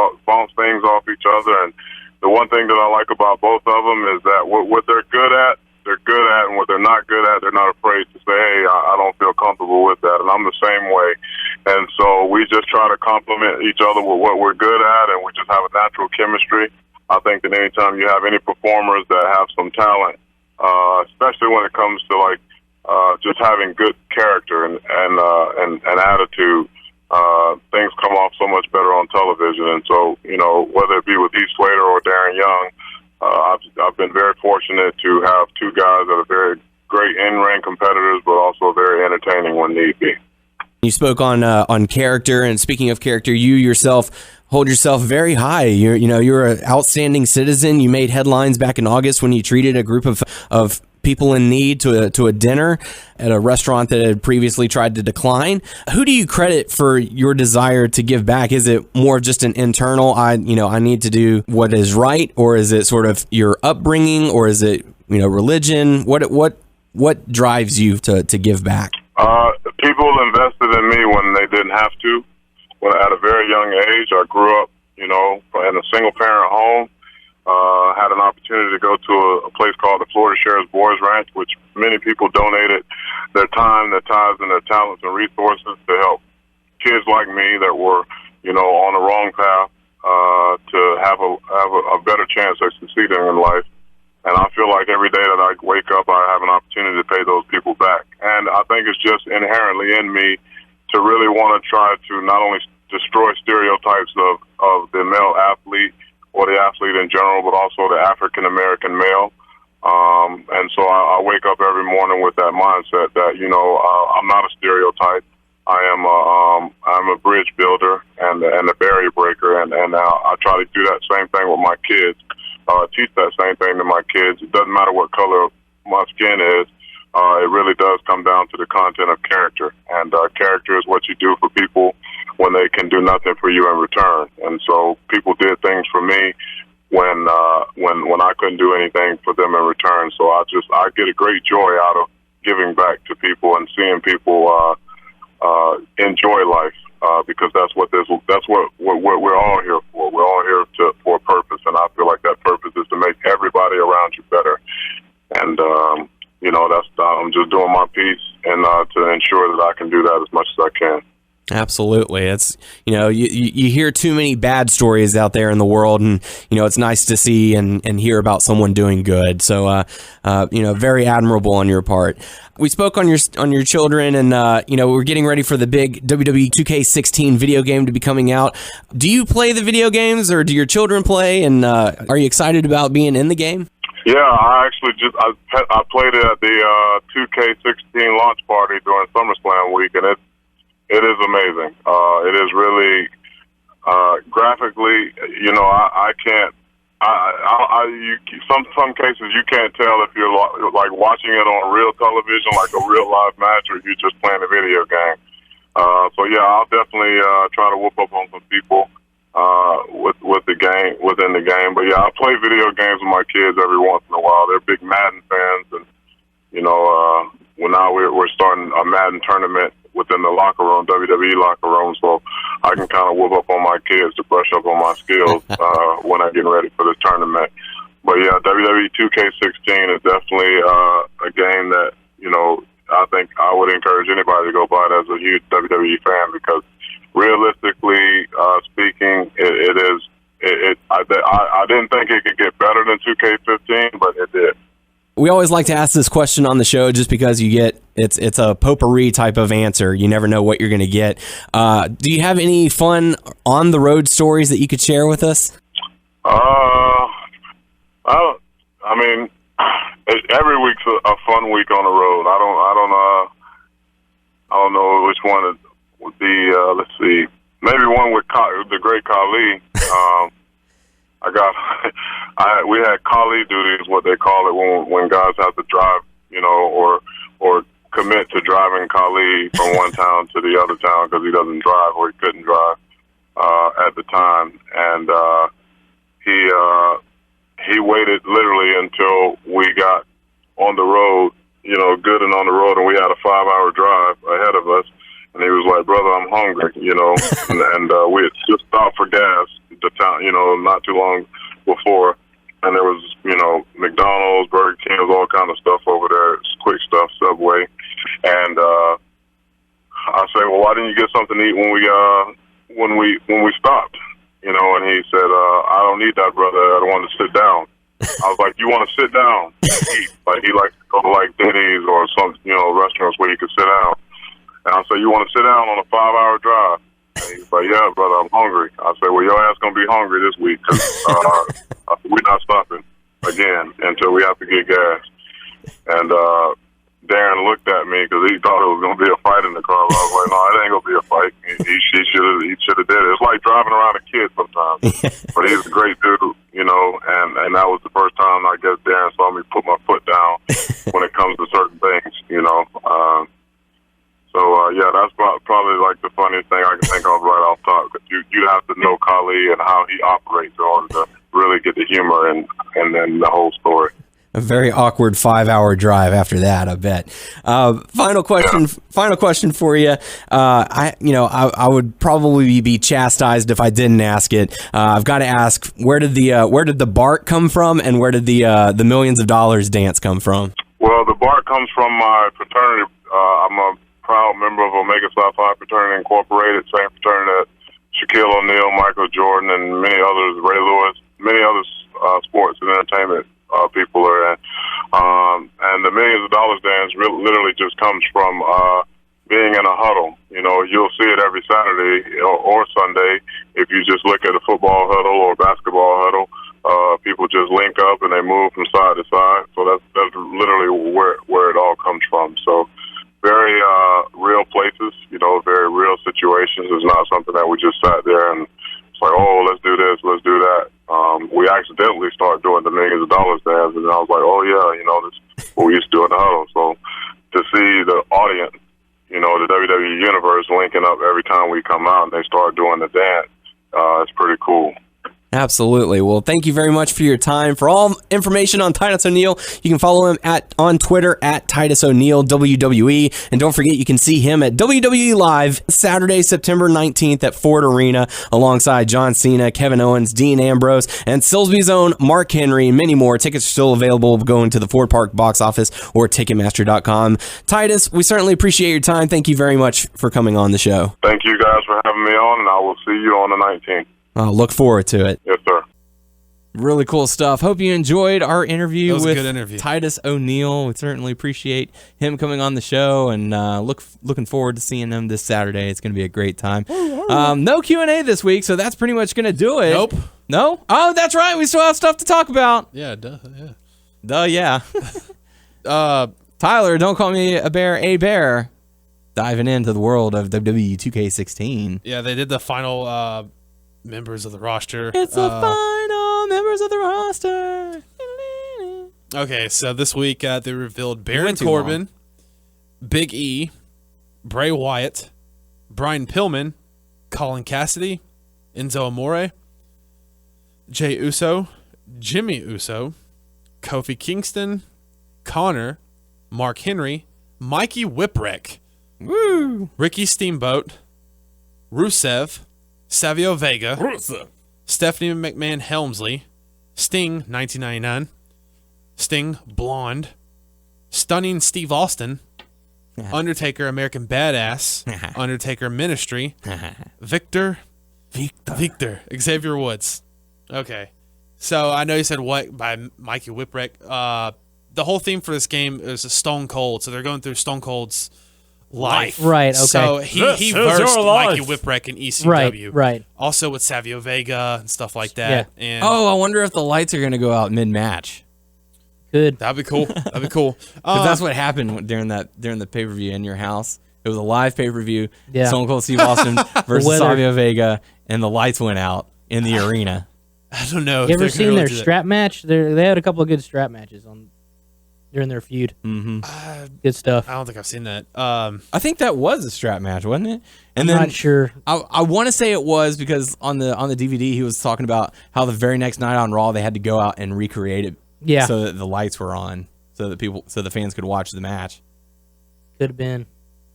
things off each other. And the one thing that I like about both of them is that what they're good at, and what they're not good at, they're not afraid to say, hey, I don't feel comfortable with that. And I'm the same way. And so we just try to complement each other with what we're good at, and we just have a natural chemistry. I think that anytime you have any performers that have some talent, especially when it comes to just having good character and attitude, things come off so much better on television. And so, whether it be with Heath Slater or Darren Young, I've been very fortunate to have two guys that are very great in-ring competitors, but also very entertaining when need be. You spoke on character, and speaking of character, you yourself hold yourself very high. You're an outstanding citizen. You made headlines back in August when you treated a group of people in need to a dinner at a restaurant that had previously tried to decline. Who do you credit for your desire to give back? Is it more of just an internal, I need to do what is right, or is it sort of your upbringing, or is it religion? What drives you to give back? People invested in me when they didn't have to. When at a very young age, I grew up, in a single parent home. Had an opportunity to go to a place called the Florida Sheriff's Boys Ranch, which many people donated their time, their ties, and their talents and resources to help kids like me that were, on the wrong path, to have a better chance of succeeding in life. And I feel like every day that I wake up, I have an opportunity to pay those people back. And I think it's just inherently in me to really want to try to not only destroy stereotypes of the male athlete or the athlete in general, but also the African-American male. And so I wake up every morning with that mindset that, I'm not a stereotype. I'm a bridge builder and a barrier breaker. And I try to do that same thing with my kids, teach that same thing to my kids. It doesn't matter what color my skin is. It really does come down to the content of character. And character is what you do for people when they can do nothing for you in return. And so people did things for me when I couldn't do anything for them in return. So I get a great joy out of giving back to people and seeing people enjoy life, because that's what we're all here for. We're all here for a purpose, and I feel like that purpose is to make everybody around you better. And I'm just doing my piece and to ensure that I can do that as much as I can. Absolutely. It's, you hear too many bad stories out there in the world, and, it's nice to see and hear about someone doing good. So, very admirable on your part. We spoke on your children, and, we're getting ready for the big WWE 2K16 video game to be coming out. Do you play the video games, or do your children play, and are you excited about being in the game? Yeah, I actually I played it at the 2K16 launch party during SummerSlam week, and it is amazing. It is really graphically. I can't. Some cases you can't tell if you're like watching it on real television, like a real live match, or you're just playing a video game. So yeah, I'll definitely try to whoop up on some people with the game within the game. But yeah, I play video games with my kids every once in a while. They're big Madden fans, and well, now we're starting a Madden tournament within the locker room, WWE locker room, so I can kind of whoop up on my kids to brush up on my skills when I'm getting ready for this tournament. But yeah, WWE 2K16 is definitely a game that, I think I would encourage anybody to go buy it as a huge WWE fan, because realistically speaking, it is. I didn't think it could get better than 2K15, but it did. We always like to ask this question on the show just because it's a potpourri type of answer. You never know what you're going to get. Do you have any fun on the road stories that you could share with us? Every week's a fun week on the road. I don't know which one it would be. Let's see, maybe one with the great Khali. We had Khali duty is what they call it when guys have to drive, or commit to driving Khali from one town to the other town because he doesn't drive or he couldn't drive at the time, and he waited literally until we got on the road, good and on the road, and we had a 5-hour drive ahead of us, and he was like, "Brother, I'm hungry," and we had just stopped for gas the town, not too long before, and there was, McDonald's, Burger King, all kind of stuff over there, quick stuff, Subway, and I say, "Well, why didn't you get something to eat when we stopped?" And he said, "I don't need that, brother. I don't want to sit down." I was like, "You want to sit down and eat?" Like, he likes to go to like Denny's or some, restaurants where you can sit down. And I said, "You want to sit down on a 5-hour drive?" And he's like, "Yeah, brother, I'm hungry." I said, "Well, your ass gonna be hungry this week because we're not stopping again until we have to get gas." And Darren looked at me because he thought it was gonna be a fight in the car. I was like, "No, it ain't gonna be a fight. He should have did it." It's like driving around a kid sometimes. But he's a great dude, and that was the first time I guess Darren saw me put my foot down when it comes to certain things, So yeah, that's probably like the funniest thing I can think of right off top. Because you have to know Khali and how he operates in order to really get the humor and then the whole story. A very awkward 5-hour drive after that, I bet. Final question for you. I would probably be chastised if I didn't ask it. I've got to ask, where did the Bart come from, and where did the millions of dollars dance come from? Well, the Bart comes from my fraternity. I'm a proud member of Omega Psi Phi Fraternity Incorporated, same fraternity that Shaquille O'Neal, Michael Jordan, and many others, Ray Lewis, many other sports and entertainment people are in. And the millions of dollars dance literally just comes from being in a huddle. You'll see it every Saturday or Sunday if you just look at a football huddle or basketball huddle. People just link up and they move from side to side. So that's literally where it all comes from. So very real places, very real situations. It's not something that we just sat there and it's like, "Oh, let's do this, let's do that." We accidentally started doing the millions of dollars dance, and I was like, "Oh yeah, this is what we used to do in the huddle." So to see the audience, the WWE Universe linking up every time we come out and they start doing the dance, it's pretty cool. Absolutely. Well, thank you very much for your time. For all information on Titus O'Neil, you can follow him on Twitter at Titus O'Neil WWE. And don't forget, you can see him at WWE Live Saturday, September 19th at Ford Arena alongside John Cena, Kevin Owens, Dean Ambrose, and Silsby's own Mark Henry, and many more. Tickets are still available going to the Ford Park box office or Ticketmaster.com. Titus, we certainly appreciate your time. Thank you very much for coming on the show. Thank you guys for having me on, and I will see you on the 19th. I'll look forward to it. Yes, sir. Really cool stuff. Hope you enjoyed our interview That was a with good interview. Titus O'Neil. We certainly appreciate him coming on the show, and looking forward to seeing him this Saturday. It's going to be a great time. No Q&A this week, so that's pretty much going to do it. Nope. No? Oh, that's right. We still have stuff to talk about. Yeah, duh, yeah. Yeah. Tyler, don't call me a bear. Diving into the world of WWE 2K16. Yeah, they did the final members of the roster. It's the final members of the roster. Okay, so this week they revealed Baron went too Corbin, Big E, Bray Wyatt, Brian Pillman, Colin Cassidy, Enzo Amore, Jey Uso, Jimmy Uso, Kofi Kingston, Connor, Mark Henry, Mikey Whipwreck, Woo! Ricky Steamboat, Rusev, Savio Vega, Stephanie McMahon Helmsley, Sting 1999, Sting Blonde, Stunning Steve Austin, Undertaker American Badass, Undertaker Ministry, Victor, Xavier Woods. Okay. So I know you said what by Mikey Whipwreck. The whole theme for this game is a Stone Cold. So they're going through Stone Cold's life. Right, okay. So he versed Mikey Whipwreck in ECW. Right. Also with Savio Vega and stuff like that. Yeah. And Oh, I wonder if the lights are going to go out mid-match. Good. that'd be cool. That'd be cool. Because that's what happened during the pay-per-view in your house. It was a live pay-per-view. Yeah. Stone Cold Steve Austin versus weather. Savio Vega, and the lights went out in the arena. I don't know. You if ever they're gonna seen really their do that. strap match? They had a couple of good strap matches during their feud. Good stuff. I don't think I've seen that. I think that was a strap match, wasn't it? And I'm then not sure. I want to say it was because on the DVD he was talking about how the very next night on Raw they had to go out and recreate it. Yeah. So that the lights were on, so that the fans could watch the match. Could have been.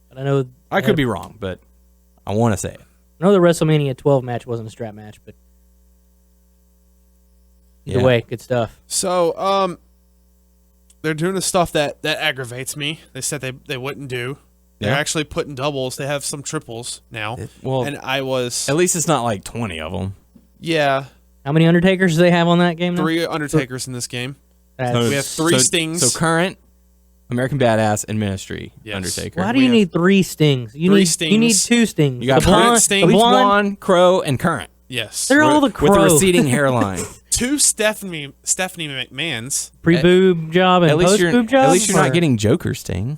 But I know. I could be wrong, but I want to say it. I know the WrestleMania 12 match wasn't a strap match, but either Yeah. way, good stuff. So, they're doing the stuff that aggravates me. They said they wouldn't do. They're Yeah. actually putting doubles. They have some triples now. Well, and I was at least it's not like 20 of them. yeah, How many Undertakers do they have on that game now? 3 Undertakers in this game. That's- We have 3 Stings. So current, American Badass, and Ministry Yes. Undertaker. Why do we you have need 3 Stings? You 3 need Stings. You need 2 Stings. You got the blonde, current Sting, the Bleach blonde. Blonde, Crow, and Current. Yes, They're all the With a Crow. receding hairline. 2 Stephanie McMahons. Pre-boob job and At least post-boob job. at least you're Or- not getting Joker Sting.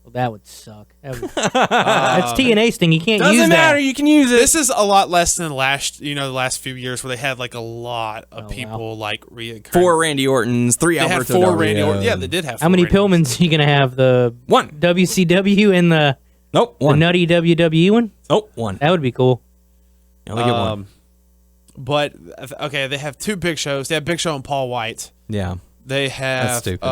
Well, that would suck. That's TNA Sting. You can't use Doesn't that. matter. You can use it. This is a lot less than the last few years where they had like a lot of Oh, people like reoccurring. 4 Randy Ortons, 3 They had Alberto 4 Del Randy Rio. Orton. Yeah, they did have. How 4 many Randy Ortons. Pillmans are you gonna have? The 1. WCW and the Nope. 1. nutty WWE one? Nope. 1. That would be cool. You only get 1. But okay, they have 2 Big Shows. They have Big Show and Paul White. Yeah. They have. That's stupid.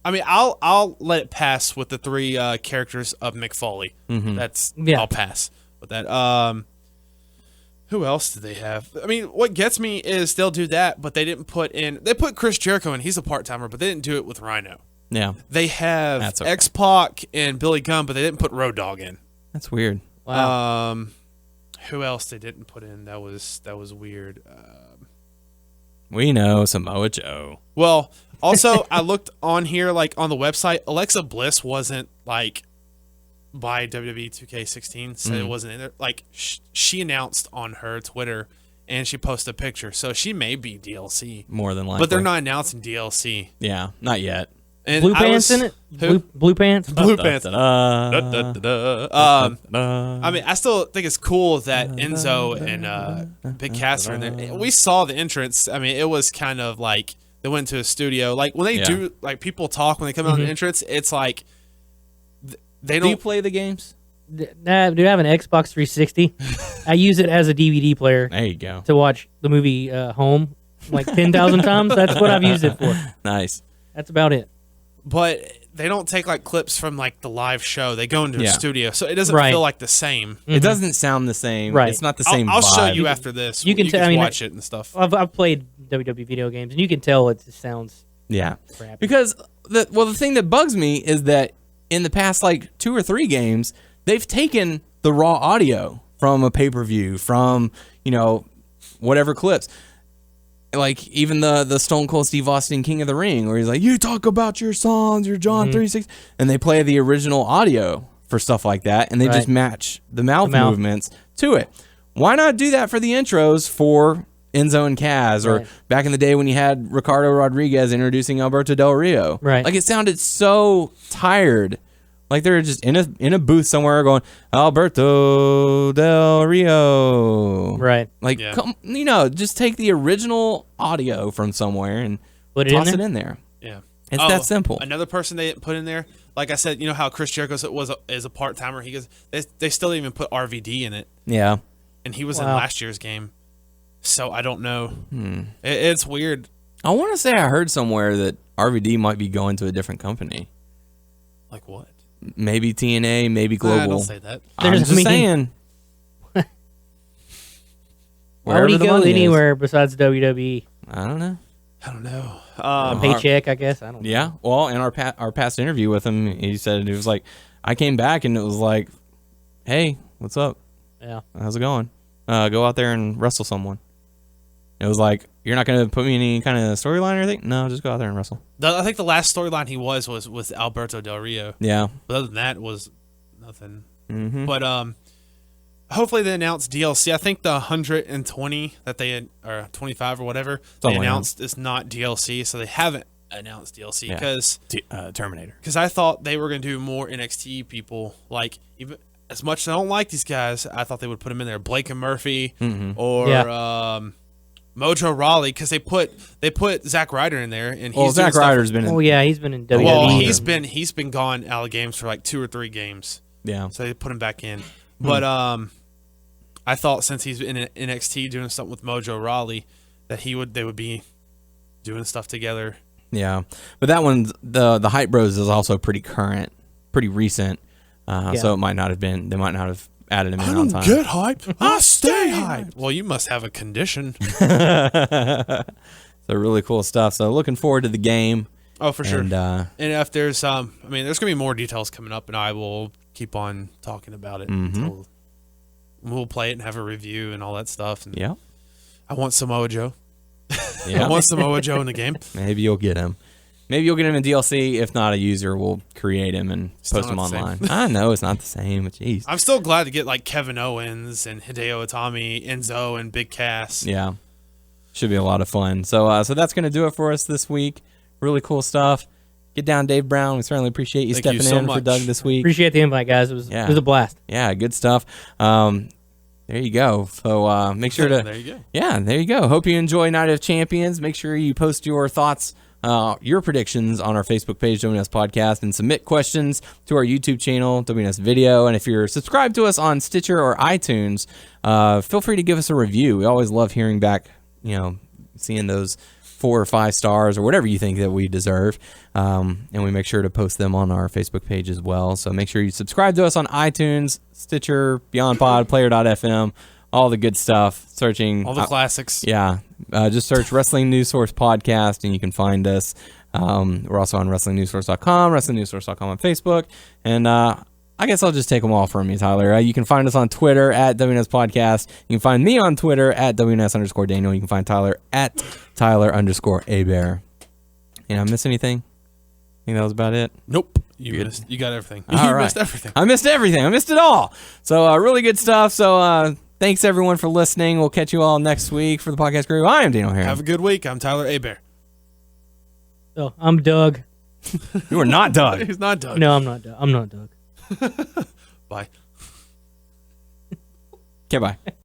I mean, I'll let it pass with the 3 characters of Mick Foley. That's Yeah. I'll pass with that. Who else do they have? I mean, what gets me is they'll do that, but they didn't put in. They put Chris Jericho in. He's a part timer, but they didn't do it with Rhino. Yeah. They have That's okay. X-Pac and Billy Gunn, but they didn't put Road Dogg in. That's weird. Wow. Who else they didn't put in? That was weird. We know Samoa Joe. Well, also I looked on here, like on the website, Alexa Bliss wasn't like by WWE 2K16, so it wasn't in there. Like she announced on her Twitter, and she posted a picture, so she may be DLC, More than likely. but they're not announcing DLC. Yeah. Not yet. And Blue I pants was- in it? Who? Blue pants? Blue pants. Da-da-da. I mean, I still think it's cool that Enzo and Big Cass are in there. We saw the entrance. I mean, it was kind of like they went to a studio. Like when they Yeah. do, like people talk when they come out of the entrance. It's like they Do you don't. play the games? dude, I have an Xbox 360. I use it as a DVD player There you go. to watch the movie Home like 10,000 times. That's what I've used it for. Nice. That's about it. But they don't take like clips from like the live show. They go into a Yeah. studio, so it doesn't Right. feel like the same. It doesn't sound the same. Right. It's not the same I'll show vibe. you after this. You can tell- I mean, watch it and stuff. I've played WWE video games, and you can tell it just sounds Yeah. crappy. Because the thing that bugs me is that in the past like 2 or 3 games, they've taken the raw audio from a pay-per-view, from, whatever clips. Like even the Stone Cold Steve Austin King of the Ring, where he's like, "You talk about your songs, your John 3:6," and they play the original audio for stuff like that, and they just match the mouth movements to it. Why not do that for the intros for Enzo and Kaz, or back in the day when you had Ricardo Rodriguez introducing Alberto Del Rio? Right. Like it sounded so tired. Like they're just in a booth somewhere going, Alberto Del Rio. Right. Like, just take the original audio from somewhere and toss it in there. Yeah. It's that simple. Another person they put in there, like I said, you know how Chris Jericho is a part timer. He goes, they still even put RVD in it, Yeah. and he was in last year's game. So I don't know. It's weird. I want to say I heard somewhere that RVD might be going to a different company. Like what? Maybe TNA, maybe Global. Don't say that. I'm just saying. Why would Wherever he the go money is. anywhere besides WWE? I don't know. I don't know. A paycheck, I guess. I don't know. Yeah. Well, in our past interview with him, he said it was like, I came back and it was like, hey, what's up? Yeah. How's it going? Go out there and wrestle someone. It was like, you're not going to put me in any kind of storyline or anything? No, just go out there and wrestle. I think the last storyline he was with Alberto Del Rio. Yeah. But other than that, was nothing. Mm-hmm. But hopefully they announce DLC. I think the 120 that they or 25 or whatever they announced is not DLC, so they haven't announced DLC because Terminator. Because I thought they were going to do more NXT people. Like, even as much as I don't like these guys, I thought they would put them in there. Blake and Murphy or Mojo Rawley, because they put Zack Ryder in there, and Zack Ryder's been in. Oh yeah, he's been in WWE. Well, he's been gone out of games for like 2 or 3 games. Yeah. So they put him back in. But I thought since he's in NXT doing something with Mojo Rawley, that they would be doing stuff together. Yeah, but that one's the Hype Bros is also pretty current, pretty recent. So it might not have been. They might not have added him in on time. Get hype. I stay hype. Well, you must have a condition. So really cool stuff. So looking forward to the game. Oh, for sure. And if there's there's gonna be more details coming up, and I will keep on talking about it until we'll play it and have a review and all that stuff. And yeah, I want Samoa Joe. yeah. I want Samoa Joe in the game. Maybe you'll get him. Maybe you'll get him in DLC. If not, a user will create him and Still post him not the same. online. I know it's not the same, but jeez. I'm still glad to get like Kevin Owens and Hideo Itami, Enzo, and Big Cass. Yeah, should be a lot of fun. So that's gonna do it for us this week. Really cool stuff. Get down, Dave Brown. We certainly appreciate you Thank stepping you so in for much. Doug this week. Appreciate the invite, guys. It was a blast. Yeah, good stuff. There you go. So make sure to There you go. Yeah, there you go. Hope you enjoy Night of Champions. Make sure you post your thoughts, your predictions on our Facebook page, WNS Podcast, and submit questions to our YouTube channel, WNS Video. And if you're subscribed to us on Stitcher or iTunes, feel free to give us a review. We always love hearing back, seeing those 4 or 5 stars or whatever you think that we deserve. And we make sure to post them on our Facebook page as well. So make sure you subscribe to us on iTunes, Stitcher, Beyond Pod, Player.fm, all the good stuff. Searching All the classics. Yeah. Just search Wrestling News Source Podcast and you can find us. We're also on WrestlingNewsSource.com, WrestlingNewsSource.com on Facebook. And I guess I'll just take them all from you, Tyler. You can find us on Twitter at WNS Podcast. You can find me on Twitter at WNS_Daniel. You can find Tyler at Tyler_Abear. I miss anything? I think that was about it. Nope. You got everything. All You right. missed everything. I missed everything. I missed it all. So really good stuff. So thanks everyone for listening. We'll catch you all next week for the podcast crew. I am Daniel Herron. Have a good week. I'm Tyler Abear. So I'm Doug. You are not Doug. He's not Doug. No, I'm not Doug. I'm not Doug. Bye. Okay, bye.